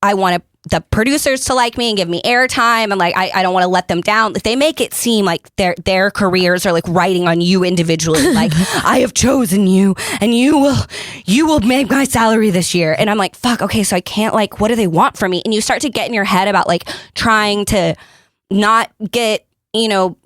I want the producers to like me and give me airtime, and like I don't want to let them down. If they make it seem like their careers are like riding on you individually, like I have chosen you and you will make my salary this year, and I'm like, fuck, okay, so I can't, like, what do they want from me? And you start to get in your head about like trying to not get, you know,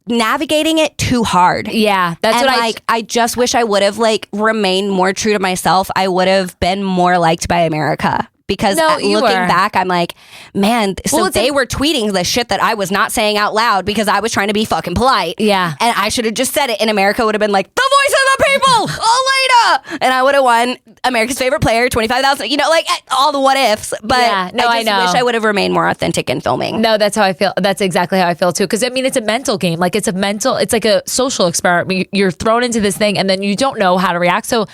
navigating it too hard. Yeah, that's what I just wish I would have like remained more true to myself. I would have been more liked by America. Because looking back, I'm like, man, so they were tweeting the shit that I was not saying out loud because I was trying to be fucking polite. Yeah. And I should have just said it, and America would have been like, the voice of the people, Elena! And I would have won America's favorite player, 25,000, you know, like all the what ifs. But I just wish I would have remained more authentic in filming. No, that's how I feel. That's exactly how I feel too. Because I mean, it's a mental game. Like it's like a social experiment. You're thrown into this thing and then you don't know how to react. So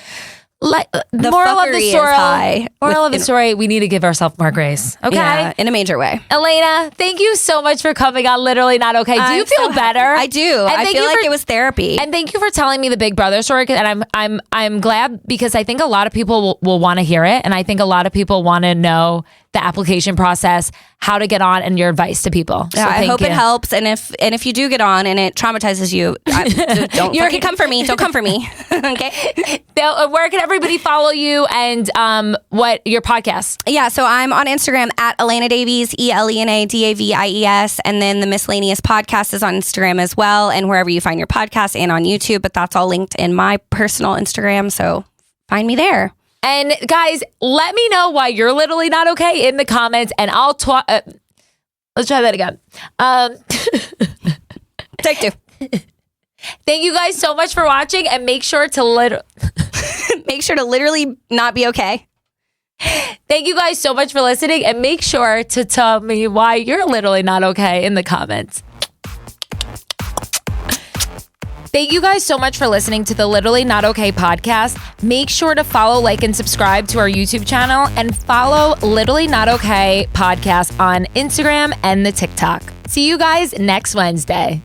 the moral of the story, we need to give ourselves more grace. Okay? Yeah, in a major way. Elena, thank you so much for coming on Literally Not Okay. Do you feel better? I do. I feel like it was therapy. And thank you for telling me the Big Brother story. And I'm glad, because I think a lot of people will want to hear it. And I think a lot of people want to know the application process, how to get on, and your advice to people. Yeah, I hope it helps. And if you do get on and it traumatizes you, don't fucking come for me. Don't come for me. Okay. Now, where can everybody follow you, and what your podcast? Yeah, so I'm on Instagram at Elena Davies, ELENA DAVIES, and then the MiscELENAeous Podcast is on Instagram as well, and wherever you find your podcast, and on YouTube. But that's all linked in my personal Instagram, so find me there. And guys, let me know why you're literally not okay in the comments, and I'll talk. Let's try that again. Take 2. Thank you guys so much for watching, and make sure to literally not be okay. Thank you guys so much for listening, and make sure to tell me why you're literally not okay in the comments. Thank you guys so much for listening to the Literally Not Okay podcast. Make sure to follow, like, and subscribe to our YouTube channel, and follow Literally Not Okay podcast on Instagram and the TikTok. See you guys next Wednesday.